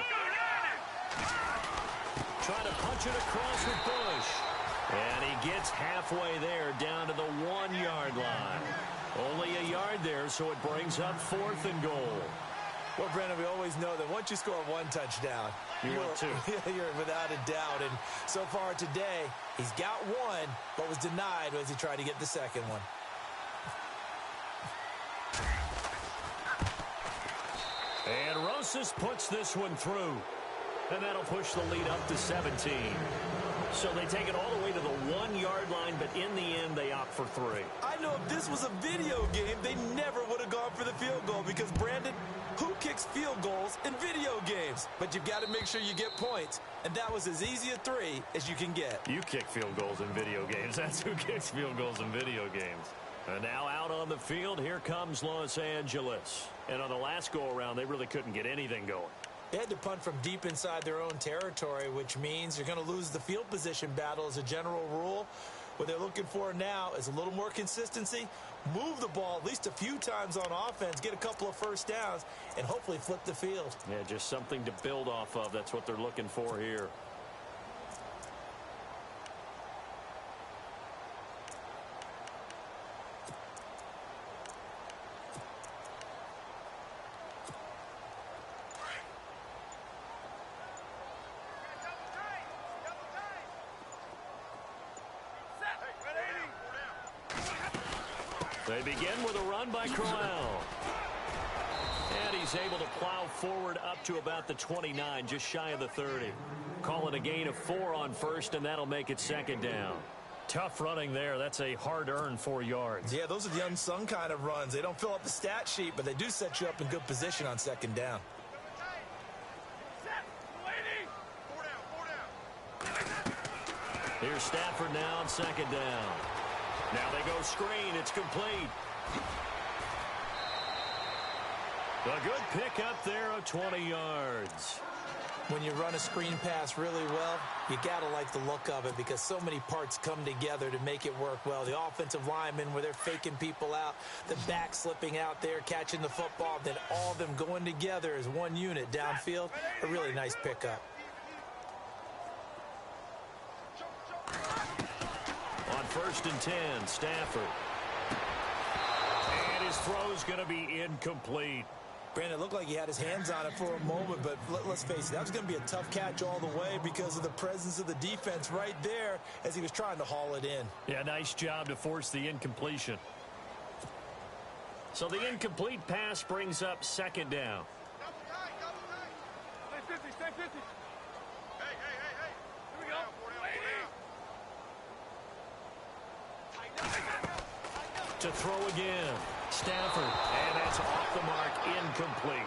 Trying to punch it across with Bush. And he gets halfway there down to the 1-yard line. Only a yard there, so it brings up 4th and goal. Well, Brandon, we always know that once you score 1 touchdown, you're without a doubt. And so far today, he's got 1, but was denied as he tried to get the 2nd one. And Rosas puts this one through. And that'll push the lead up to 17. So they take it all the way to the 1-yard line, but in the end, they opt for 3. I know if this was a video game, they never would have gone for the field goal because, Brandon, who kicks field goals in video games? But you've got to make sure you get points, and that was as easy a 3 as you can get. You kick field goals in video games. That's who kicks field goals in video games. And now out on the field, here comes Los Angeles. And on the last go-around, they really couldn't get anything going. They had to punt from deep inside their own territory, which means you're going to lose the field position battle as a general rule. What they're looking for now is a little more consistency, move the ball at least a few times on offense, get a couple of first downs, and hopefully flip the field. Yeah, just something to build off of. That's what they're looking for here. They begin with a run by Crowell. And he's able to plow forward up to about the 29, just shy of the 30. Call it a gain of 4 on first, and that'll make it 2nd down. Tough running there. That's a hard-earned 4 yards. Yeah, those are the unsung kind of runs. They don't fill up the stat sheet, but they do set you up in good position on 2nd down. Here's Stafford now on 2nd down. Now they go screen. It's complete. A good pickup there of 20 yards. When you run a screen pass really well, you got to like the look of it because so many parts come together to make it work well. The offensive linemen where they're faking people out, the back slipping out there, catching the football, then all of them going together as one unit downfield. A really nice pickup. On 1st and 10, Stafford. And his throw's going to be incomplete. Brandon, it looked like he had his hands on it for a moment, but let's face it, that was going to be a tough catch all the way because of the presence of the defense right there as he was trying to haul it in. Yeah, nice job to force the incompletion. So the incomplete pass brings up 2nd down. Stay 50, stay 50. Hey. Here we go. To throw again. Stafford. And that's off the mark. Incomplete.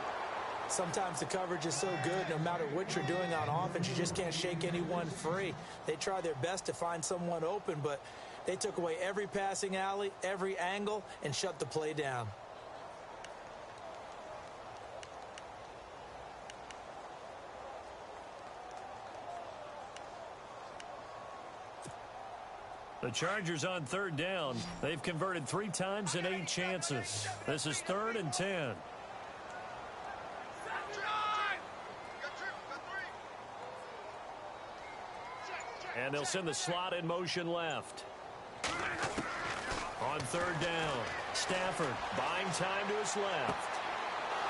Sometimes the coverage is so good, no matter what you're doing on offense, you just can't shake anyone free. They try their best to find someone open, but they took away every passing alley, every angle, and shut the play down. The Chargers on 3rd down. They've converted 3 times in 8 chances. This is 3rd and 10. And they'll send the slot in motion left. On 3rd down, Stafford buying time to his left.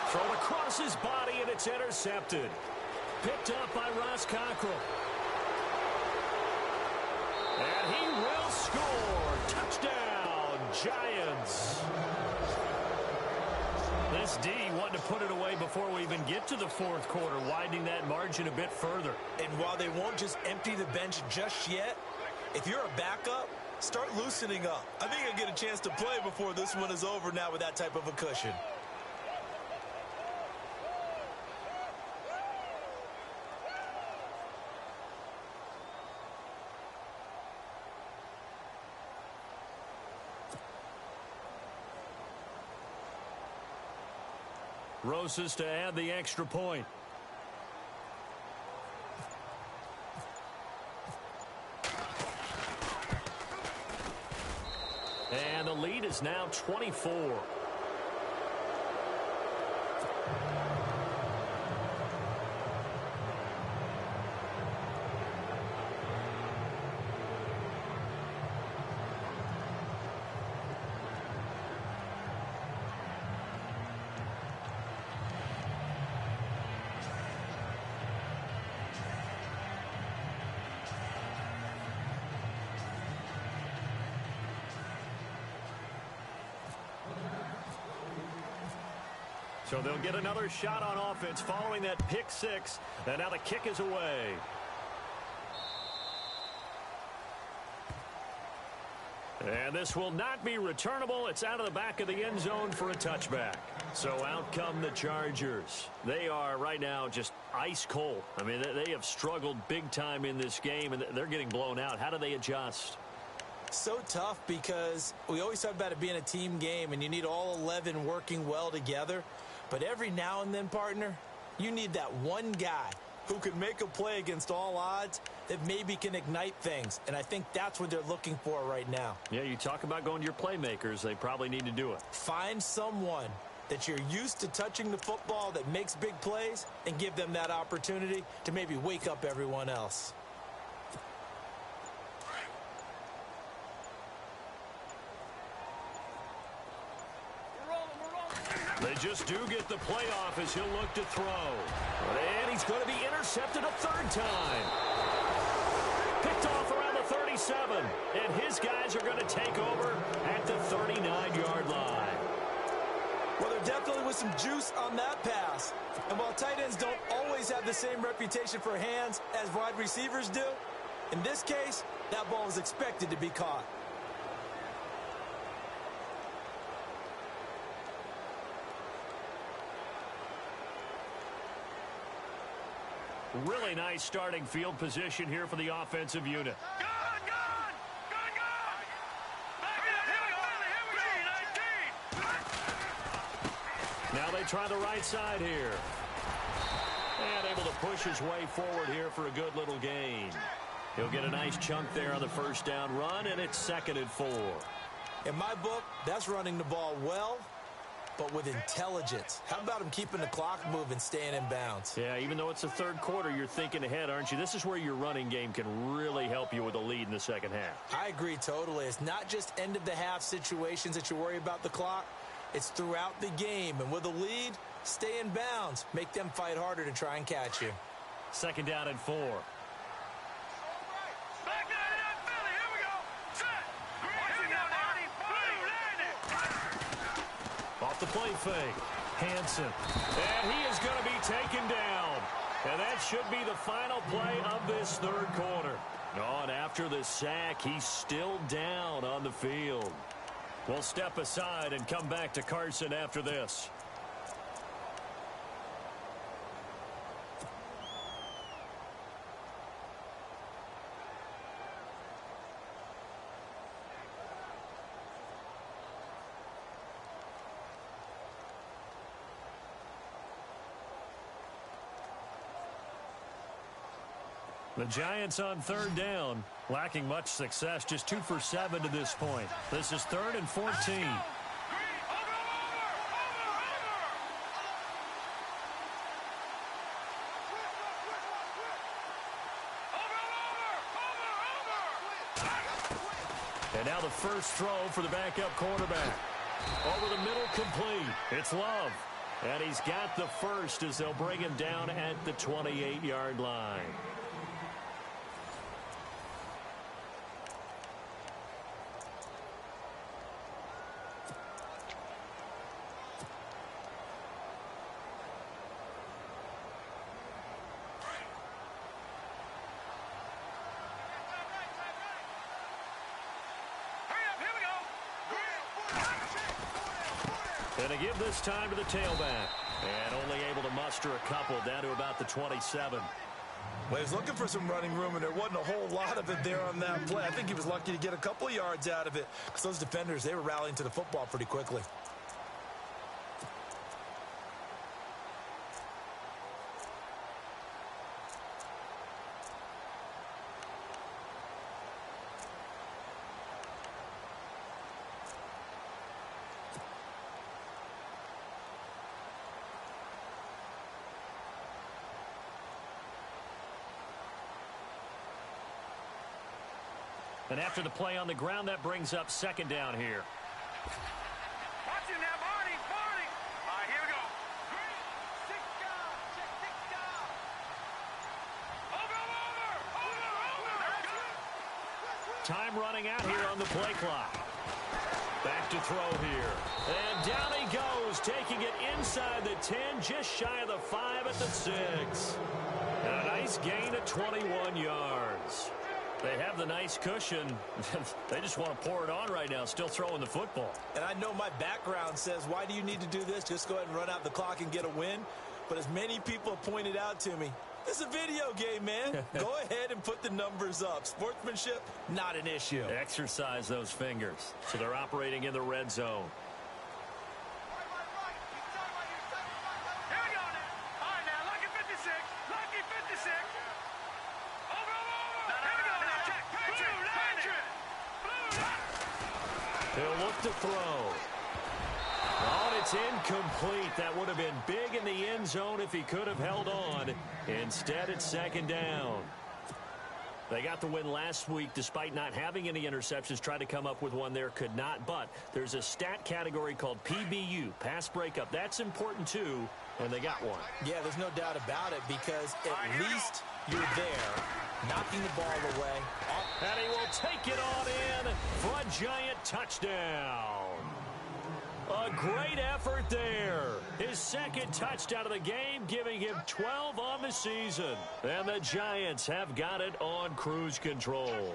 Thrown across his body, and it's intercepted. Picked up by Ross Cockrell. And he will score. Touchdown, Giants. This D wanted to put it away before we even get to the 4th quarter, widening that margin a bit further. And while they won't just empty the bench just yet, if you're a backup, start loosening up. I think you'll get a chance to play before this one is over now with that type of a cushion. Rosas to add the extra point. And the lead is now 24. So they'll get another shot on offense following that pick six. And now the kick is away. And this will not be returnable. It's out of the back of the end zone for a touchback. So out come the Chargers. They are right now just ice cold. I mean, they have struggled big time in this game, and they're getting blown out. How do they adjust? So tough because we always talk about it being a team game, and you need all 11 working well together. But every now and then, partner, you need that one guy who can make a play against all odds that maybe can ignite things. And I think that's what they're looking for right now. Yeah, you talk about going to your playmakers. They probably need to do it. Find someone that you're used to touching the football that makes big plays and give them that opportunity to maybe wake up everyone else. They just do get the playoff as he'll look to throw. And he's going to be intercepted a third time. Picked off around the 37. And his guys are going to take over at the 39-yard line. Well, there definitely was some juice on that pass. And while tight ends don't always have the same reputation for hands as wide receivers do, in this case, that ball was expected to be caught. Really nice starting field position here for the offensive unit. Now they try the right side here. And able to push his way forward here for a good little gain. He'll get a nice chunk there on the first down run, and it's 2nd and 4. In my book, that's running the ball well, but with intelligence. How about him keeping the clock moving, staying in bounds? Yeah, even though it's the third quarter, you're thinking ahead, aren't you? This is where your running game can really help you with a lead in the second half. I agree totally. It's not just end-of-the-half situations that you worry about the clock. It's throughout the game. And with a lead, stay in bounds. Make them fight harder to try and catch you. 2nd down and 4. Off the play fake. Hansen. And he is going to be taken down. And that should be the final play of this third quarter. Oh, and after the sack, he's still down on the field. We'll step aside and come back to Carson after this. The Giants on 3rd down, lacking much success, just 2 for 7 to this point. This is 3rd and 14. And now the first throw for the backup quarterback. Over the middle, complete. It's Love. And he's got the first as they'll bring him down at the 28-yard line. And to give this time to the tailback. And only able to muster a couple down to about the 27. Well, he was looking for some running room, and there wasn't a whole lot of it there on that play. I think he was lucky to get a couple of yards out of it because those defenders, they were rallying to the football pretty quickly. And after the play on the ground, that brings up 2nd down here. Watch him now, Barney. All right, here we go. Six down. Over. Time running out here on the play clock. Back to throw here. And down he goes, taking it inside the 10, just shy of the 5 at the 6. And a nice gain of 21 yards. They have the nice cushion. They just want to pour it on right now, still throwing the football. And I know my background says, why do you need to do this? Just go ahead and run out the clock and get a win. But as many people have pointed out to me, it's a video game, man. Go ahead and put the numbers up. Sportsmanship, not an issue. Exercise those fingers. So they're operating in the red zone. Here we go now. All right, now, lucky 56. Lucky 56. Over. Here we go now. Check. Blue, He'll look to throw. Oh, and it's incomplete. That would have been big in the end zone if he could have held on. Instead, it's second down. They got the win last week despite not having any interceptions. Tried to come up with one there, could not. But there's a stat category called PBU, pass breakup. That's important too, and they got one. Yeah, there's no doubt about it because at least you're there, knocking the ball away. And he will take it on in for a giant touchdown. A great effort there. His second touchdown of the game, giving him 12 on the season. And the Giants have got it on cruise control.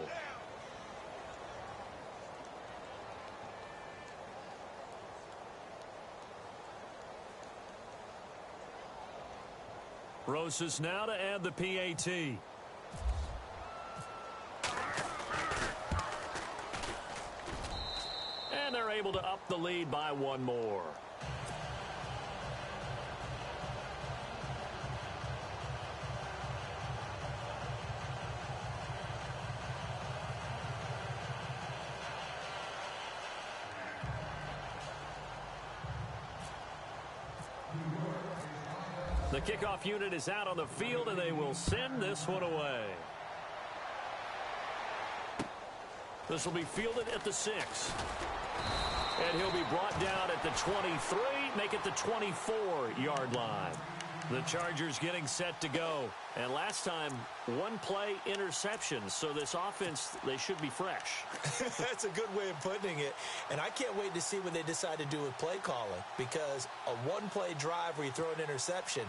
Rosas now to add the PAT. And they're able to up the lead by one more. The kickoff unit is out on the field, and they will send this one away. This will be fielded at the 6. And he'll be brought down at the 23, make it the 24-yard line. The Chargers getting set to go. And last time, one play interception. So this offense, they should be fresh. That's a good way of putting it. And I can't wait to see what they decide to do with play calling. Because a one-play drive where you throw an interception,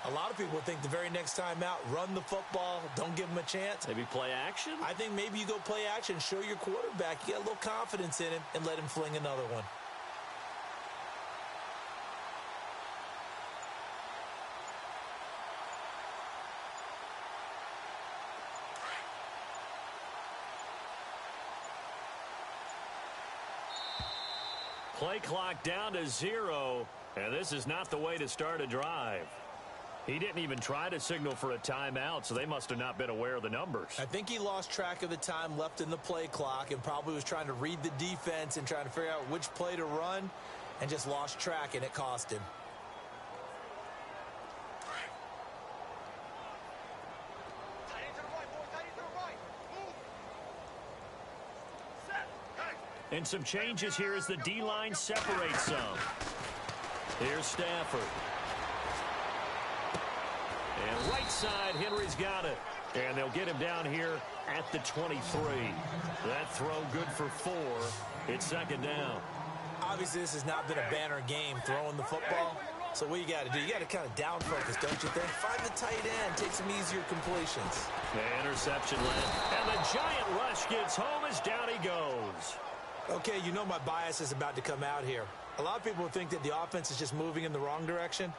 a lot of people think the very next time out, run the football, don't give them a chance. Maybe play action? I think maybe you go play action, show your quarterback, you get a little confidence in him, and let him fling another one. Play clock down to 0, and this is not the way to start a drive. He didn't even try to signal for a timeout, so they must have not been aware of the numbers. I think he lost track of the time left in the play clock and probably was trying to read the defense and trying to figure out which play to run and just lost track, and it cost him. And some changes here as the D-line separates some. Here's Stafford. And right side, Henry's got it. And they'll get him down here at the 23. That throw good for 4. It's second down. Obviously, this has not been a banner game throwing the football. So what you got to do, you got to kind of down focus, don't you think? Find the tight end, take some easier completions. The interception land. And the giant rush gets home as down he goes. Okay, you know my bias is about to come out here. A lot of people think that the offense is just moving in the wrong direction.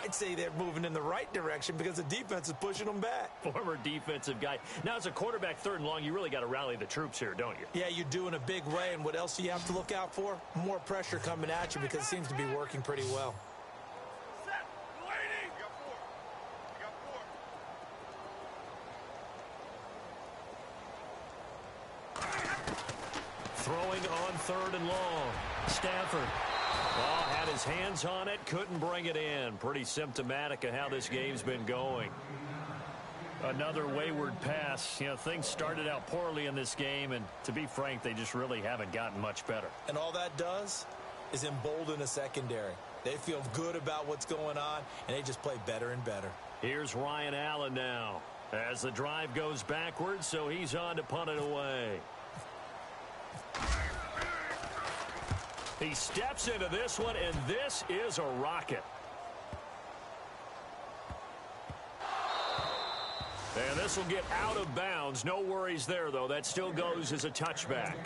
I'd say they're moving in the right direction because the defense is pushing them back. Former defensive guy. Now, as a quarterback, third and long, you really got to rally the troops here, don't you? Yeah, you do in a big way. And what else do you have to look out for? More pressure coming at you because it seems to be working pretty well. Set. Waiting. You got 4. You got 4. Throwing on third and long. Stafford. Oh, had his hands on it, couldn't bring it in. Pretty symptomatic of how this game's been going. Another wayward pass. You know, things started out poorly in this game, and to be frank, they just really haven't gotten much better. And all that does is embolden a secondary. They feel good about what's going on, and they just play better and better. Here's Ryan Allen now as the drive goes backwards, so he's on to punt it away. He steps into this one, and this is a rocket. And this will get out of bounds. No worries there, though. That still goes as a touchback.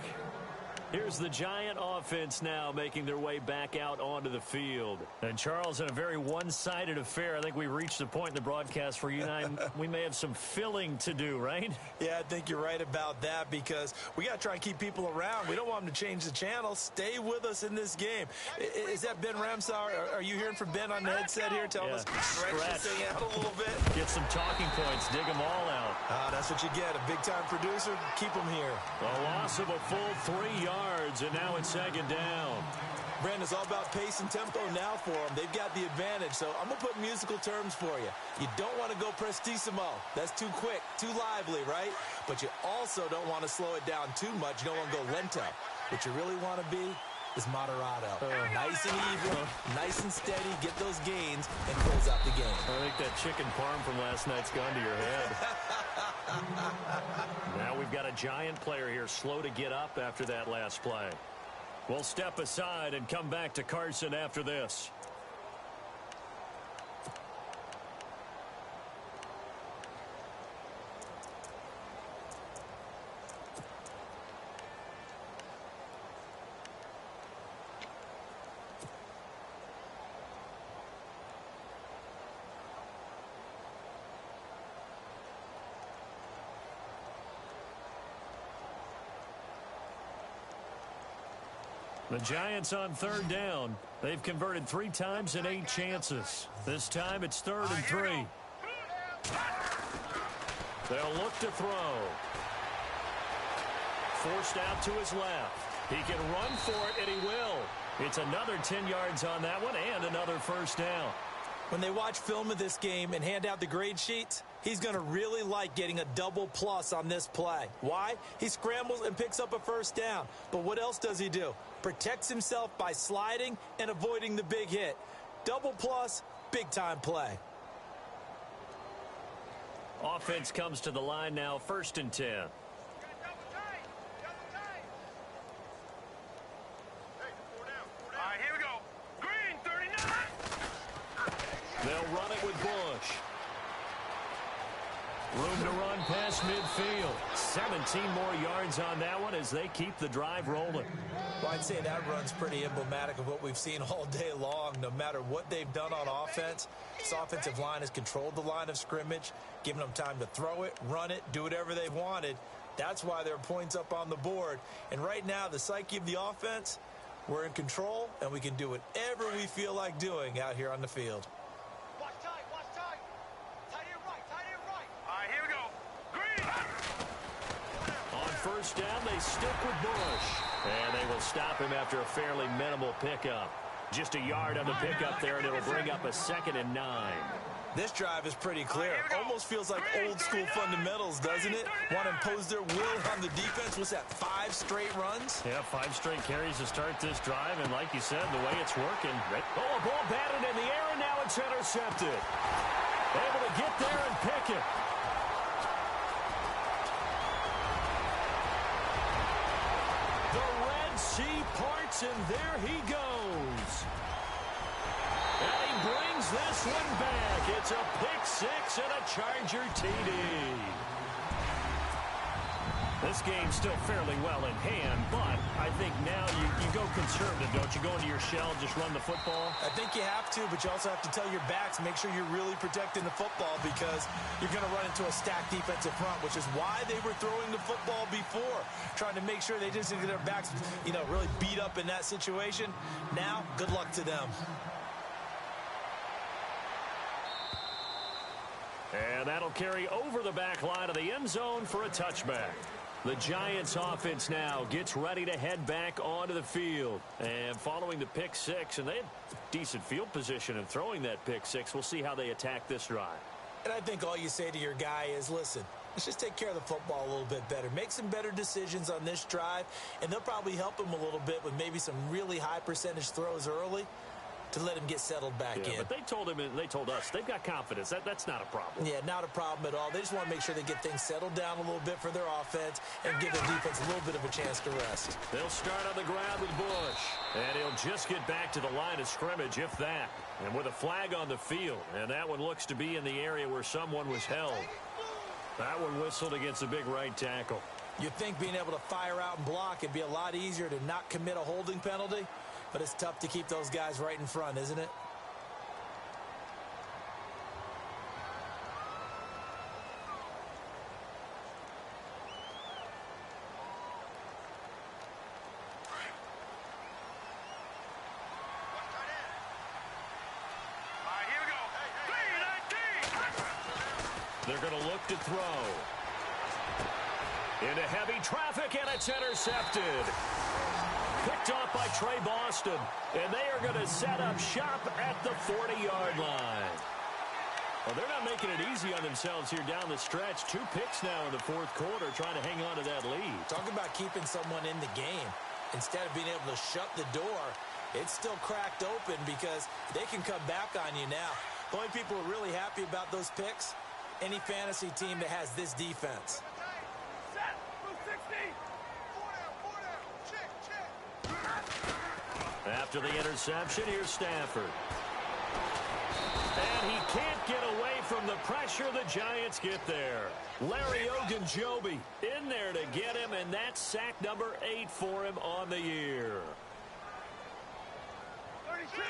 Here's the Giant offense now making their way back out onto the field. And, Charles, in a very one-sided affair, I think we reached the point in the broadcast where you and I, we may have some filling to do, right? Yeah, I think you're right about that because we got to try and keep people around. We don't want them to change the channel. Stay with us in this game. Is that Ben Ramsauer? Are you hearing from Ben on the headset here? Tell us stretch this thing out a little bit. Get some talking points. Dig them all out. That's what you get. A big-time producer. Keep them here. A loss of a full 3 yards, and now it's second down. Brandon, it's all about pace and tempo now for them. They've got the advantage, so I'm going to put musical terms for you. You don't want to go prestissimo. That's too quick, too lively, right? But you also don't want to slow it down too much. You don't want to go lento. What you really want to be is moderato. Nice and even, nice and steady, get those gains, and close out the game. I think that chicken parm from last night's gone to your head. Now we've got a Giant player here slow to get up after that last play. We'll step aside and come back to Carson after this. The Giants on third down. They've converted 3 times in 8 chances. This time it's 3rd and 3. They'll look to throw. Forced out to his left. He can run for it, and he will. It's another 10 yards on that one and another first down. When they watch film of this game and hand out the grade sheets, he's going to really like getting a double plus on this play. Why? He scrambles and picks up a first down. But what else does he do? Protects himself by sliding and avoiding the big hit. Double plus, big-time play. Offense comes to the line now, 1st and 10. They'll run it with Bush. Room to run past midfield. 17 more yards on that one as they keep the drive rolling. Well, I'd say that run's pretty emblematic of what we've seen all day long. No matter what they've done on offense, this offensive line has controlled the line of scrimmage, given them time to throw it, run it, do whatever they've wanted. That's why there are points up on the board. And right now, the psyche of the offense, we're in control, and we can do whatever we feel like doing out here on the field. First down, they stick with Bush. And they will stop him after a fairly minimal pickup. Just a yard on the pickup there, and it'll bring up a 2nd and 9. This drive is pretty clear. Almost feels like old school fundamentals, doesn't it? Want to impose their will on the defense. What's that, 5 straight runs? Yeah, 5 straight carries to start this drive. And like you said, the way it's working. Oh, a ball batted in the air, and now it's intercepted. Able to get there and pick it. Sea parts, and there he goes. And he brings this one back. It's a pick 6 and a Charger TD. This game's still fairly well in hand, but I think now you go conservative, don't you? Go into your shell, just run the football? I think you have to, but you also have to tell your backs, make sure you're really protecting the football because you're going to run into a stacked defensive front, which is why they were throwing the football before, trying to make sure they just get their backs, really beat up in that situation. Now, good luck to them. And that'll carry over the back line of the end zone for a touchback. The Giants offense now gets ready to head back onto the field. And following the pick 6, and they had decent field position in throwing that pick 6. We'll see how they attack this drive. And I think all you say to your guy is, listen, let's just take care of the football a little bit better. Make some better decisions on this drive, and they'll probably help him a little bit with maybe some really high percentage throws early to let him get settled back in. But they told us they've got confidence. That's not a problem. Yeah, not a problem at all. They just want to make sure they get things settled down a little bit for their offense and give their defense a little bit of a chance to rest. They'll start on the ground with Bush, and he'll just get back to the line of scrimmage, if that. And with a flag on the field, and that one looks to be in the area where someone was held. That one whistled against a big right tackle. You'd think being able to fire out and block it'd be a lot easier to not commit a holding penalty, but it's tough to keep those guys right in front, isn't it? They're going to look to throw. Into heavy traffic, and it's intercepted. Picked off by Trey Boston. And they are going to set up shop at the 40-yard line. Well, they're not making it easy on themselves here down the stretch. 2 picks now in the fourth quarter, trying to hang on to that lead. Talk about keeping someone in the game. Instead of being able to shut the door, it's still cracked open because they can come back on you now. The only people who are really happy about those picks, any fantasy team that has this defense. After the interception, here's Stafford. And he can't get away from the pressure. The Giants get there. Larry Ogunjobi in there to get him, and that's sack number 8 for him on the year. 32.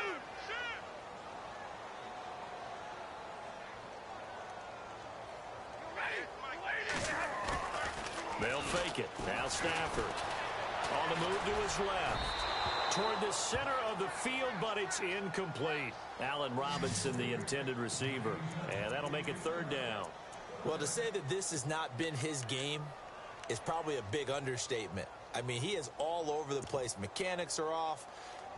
They'll fake it. Now Stafford on the move to his left. Toward the center of the field, but it's incomplete. Allen Robinson, the intended receiver. And that'll make it 3rd down. Well, to say that this has not been his game is probably a big understatement. I mean, he is all over the place. Mechanics are off,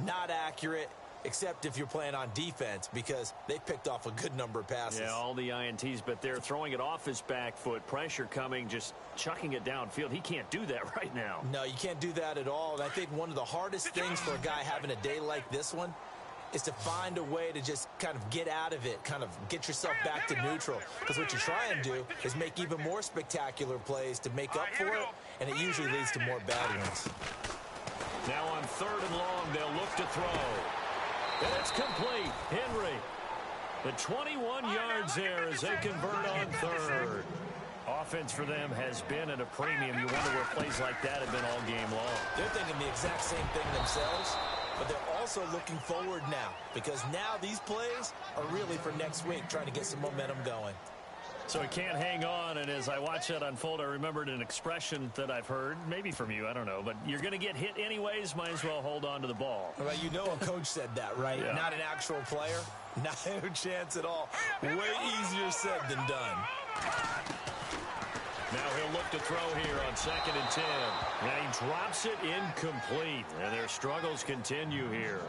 not accurate, except if you're playing on defense because they picked off a good number of passes. Yeah, all the INTs, but they're throwing it off his back foot. Pressure coming, just chucking it downfield. He can't do that right now. No, you can't do that at all. And I think one of the hardest things for a guy having a day like this one is to find a way to just kind of get out of it, kind of get yourself back to neutral. Because what you try and do is make even more spectacular plays to make up for it, and it usually leads to more bad ones. Now on 3rd and long, they'll look to throw. And it's complete. Henry. The 21 yards there as they convert on 3rd. Offense for them has been at a premium. You wonder where plays like that have been all game long. They're thinking the exact same thing themselves, but they're also looking forward now because now these plays are really for next week, trying to get some momentum going. So he can't hang on, and as I watch that unfold, I remembered an expression that I've heard, maybe from you, I don't know, but you're going to get hit anyways, might as well hold on to the ball. Well, you know a coach said that, right? Yeah. Not an actual player. Not a chance at all. Way easier said than done. Now he'll look to throw here on 2nd and 10. Now he drops it incomplete, and their struggles continue here.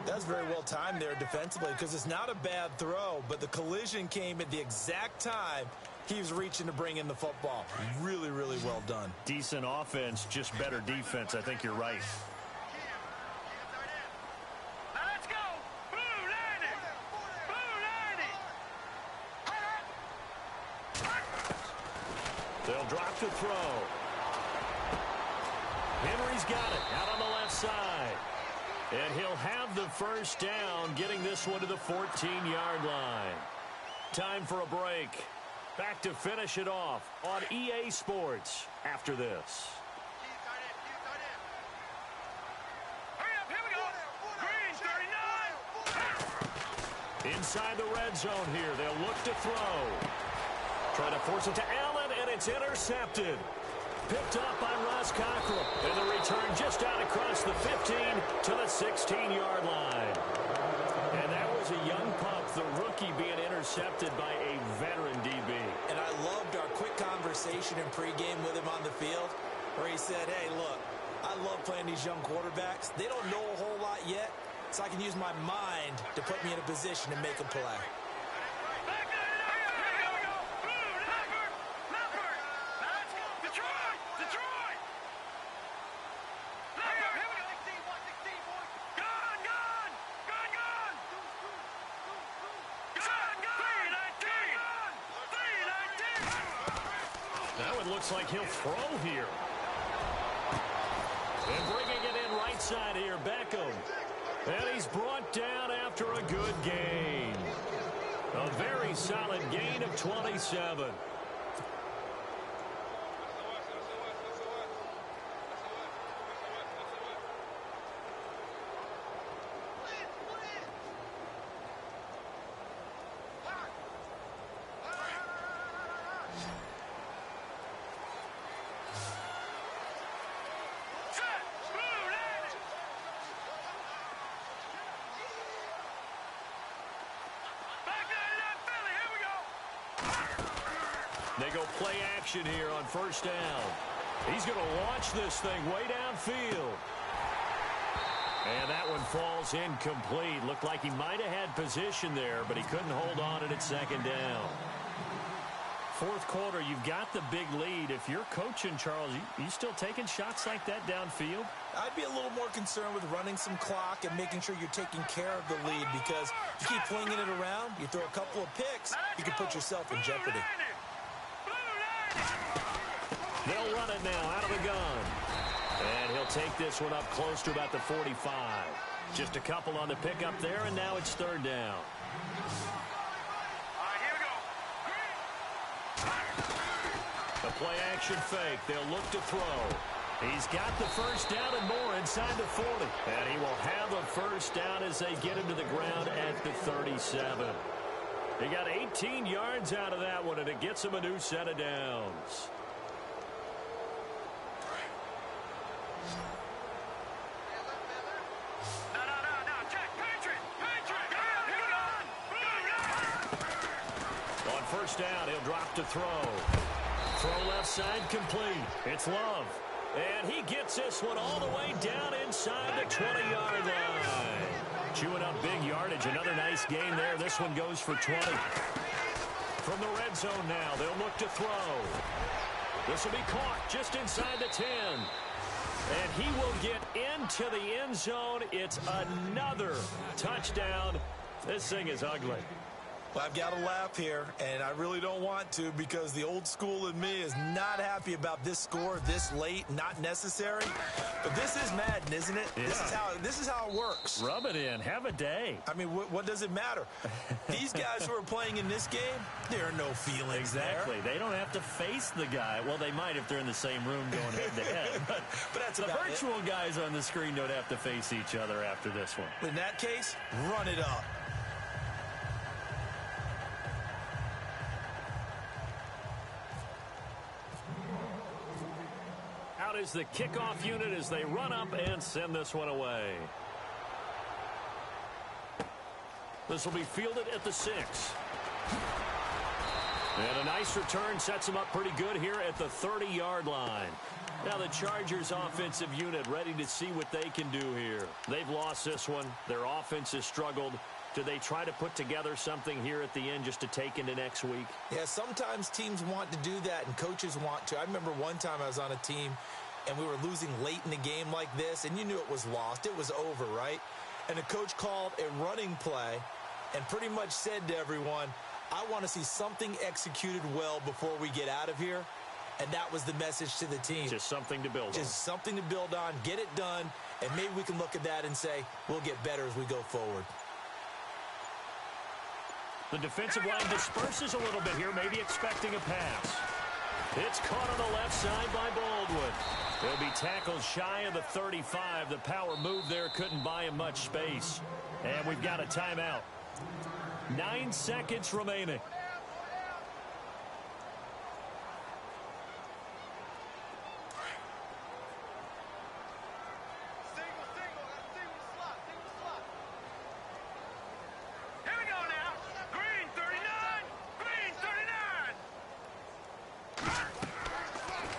That's very well timed there defensively because it's not a bad throw, but the collision came at the exact time he was reaching to bring in the football. Really, really well done. Decent offense, just better defense. I think you're right. Now let's go. Blue 90. Blue 90. They'll drop to throw. Henry's got it out on the left side. And he'll have the first down, getting this one to the 14-yard line. Time for a break. Back to finish it off on EA Sports after this. Hurry up, here we go. Green 39. Inside the red zone here, they'll look to throw. Trying to force it to Allen, and it's intercepted. Picked up by Ross Cockrell. And the return just out across the 15 to the 16-yard line. And that was a young pup, the rookie, being intercepted by a veteran DB. And I loved our quick conversation in pregame with him on the field where he said, hey, look, I love playing these young quarterbacks. They don't know a whole lot yet, so I can use my mind to put me in a position to make a play. That one looks like he'll throw here. And bringing it in right side here, Beckham. And he's brought down after a good gain. A very solid gain of 27. They go play action here on first down. He's going to launch this thing way downfield. And that one falls incomplete. Looked like he might have had position there, but he couldn't hold on at second down. Fourth quarter, you've got the big lead. If you're coaching, Charles, you still taking shots like that downfield? I'd be a little more concerned with running some clock and making sure you're taking care of the lead, because you keep flinging it around, you throw a couple of picks, you can put yourself in jeopardy. They'll run it now out of the gun. And he'll take this one up close to about the 45. Just a couple on the pickup there, and now it's third down. A play-action fake. They'll look to throw. He's got the first down and more inside the 40. And he will have a first down as they get him to the ground at the 37. He got 18 yards out of that one, and it gets him a new set of downs. On first down, he'll drop to throw. Throw left side complete. It's Love. And he gets this one all the way down inside the 20-yard line. Chewing up big yardage. Another nice gain there. This one goes for 20. From the red zone now, they'll look to throw. This will be caught just inside the 10. And he will get into the end zone. It's another touchdown. This thing is ugly. Well, I've got to laugh here, and I really don't want to, because the old school in me is not happy about this score this late, not necessary. But this is Madden, isn't it? Yeah. This is how it works. Rub it in. Have a day. I mean, what does it matter? These guys who are playing in this game, there are no feelings exactly. there. They don't have to face the guy. Well, they might if they're in the same room going head-to-head. But that's the virtual guys on the screen don't have to face each other after this one. In that case, run it up. Out is the kickoff unit as they run up and send this one away. This will be fielded at the 6. And a nice return sets them up pretty good here at the 30-yard line. Now the Chargers offensive unit ready to see what they can do here. They've lost this one. Their offense has struggled. Do they try to put together something here at the end just to take into next week? Yeah, sometimes teams want to do that and coaches want to. I remember one time I was on a team and we were losing late in the game like this, and you knew it was lost. It was over, right? And the coach called a running play and pretty much said to everyone, I want to see something executed well before we get out of here. And that was the message to the team. Just something to build on. Just something to build on, get it done, and maybe we can look at that and say, we'll get better as we go forward. The defensive line disperses a little bit here, maybe expecting a pass. It's caught on the left side by Baldwin. He'll be tackled shy of the 35. The power move there couldn't buy him much space. And we've got a timeout. 9 seconds remaining.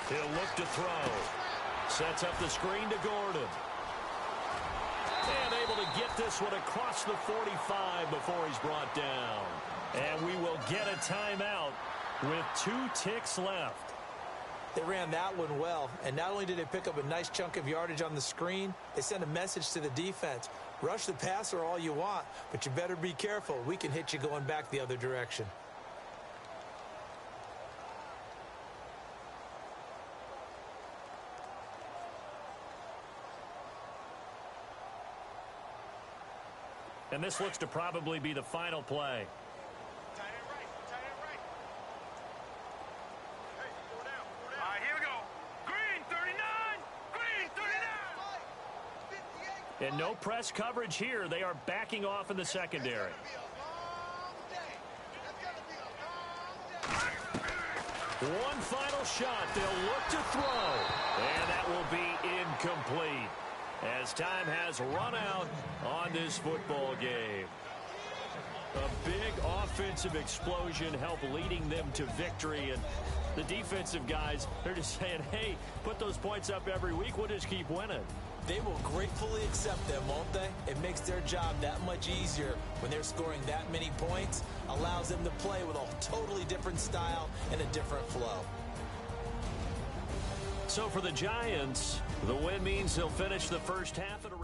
He'll look to throw. Sets up the screen to Gordon. And able to get this one across the 45 before he's brought down. And we will get a timeout with 2 ticks left. They ran that one well, and not only did they pick up a nice chunk of yardage on the screen, they sent a message to the defense. Rush the passer all you want, but you better be careful. We can hit you going back the other direction. And this looks to probably be the final play. Tight end right. Tight end right. Hey, four down. All right, here we go. Green, 39. Green, 39. And no press coverage here. They are backing off in the secondary. One final shot. They'll look to throw. And that will be incomplete as time has run out on this football game. A big offensive explosion helped leading them to victory. And the defensive guys, they're just saying, hey, put those points up every week. We'll just keep winning. They will gratefully accept them, won't they? It makes their job that much easier when they're scoring that many points. Allows them to play with a totally different style and a different flow. So for the Giants, the win means they'll finish the first half at a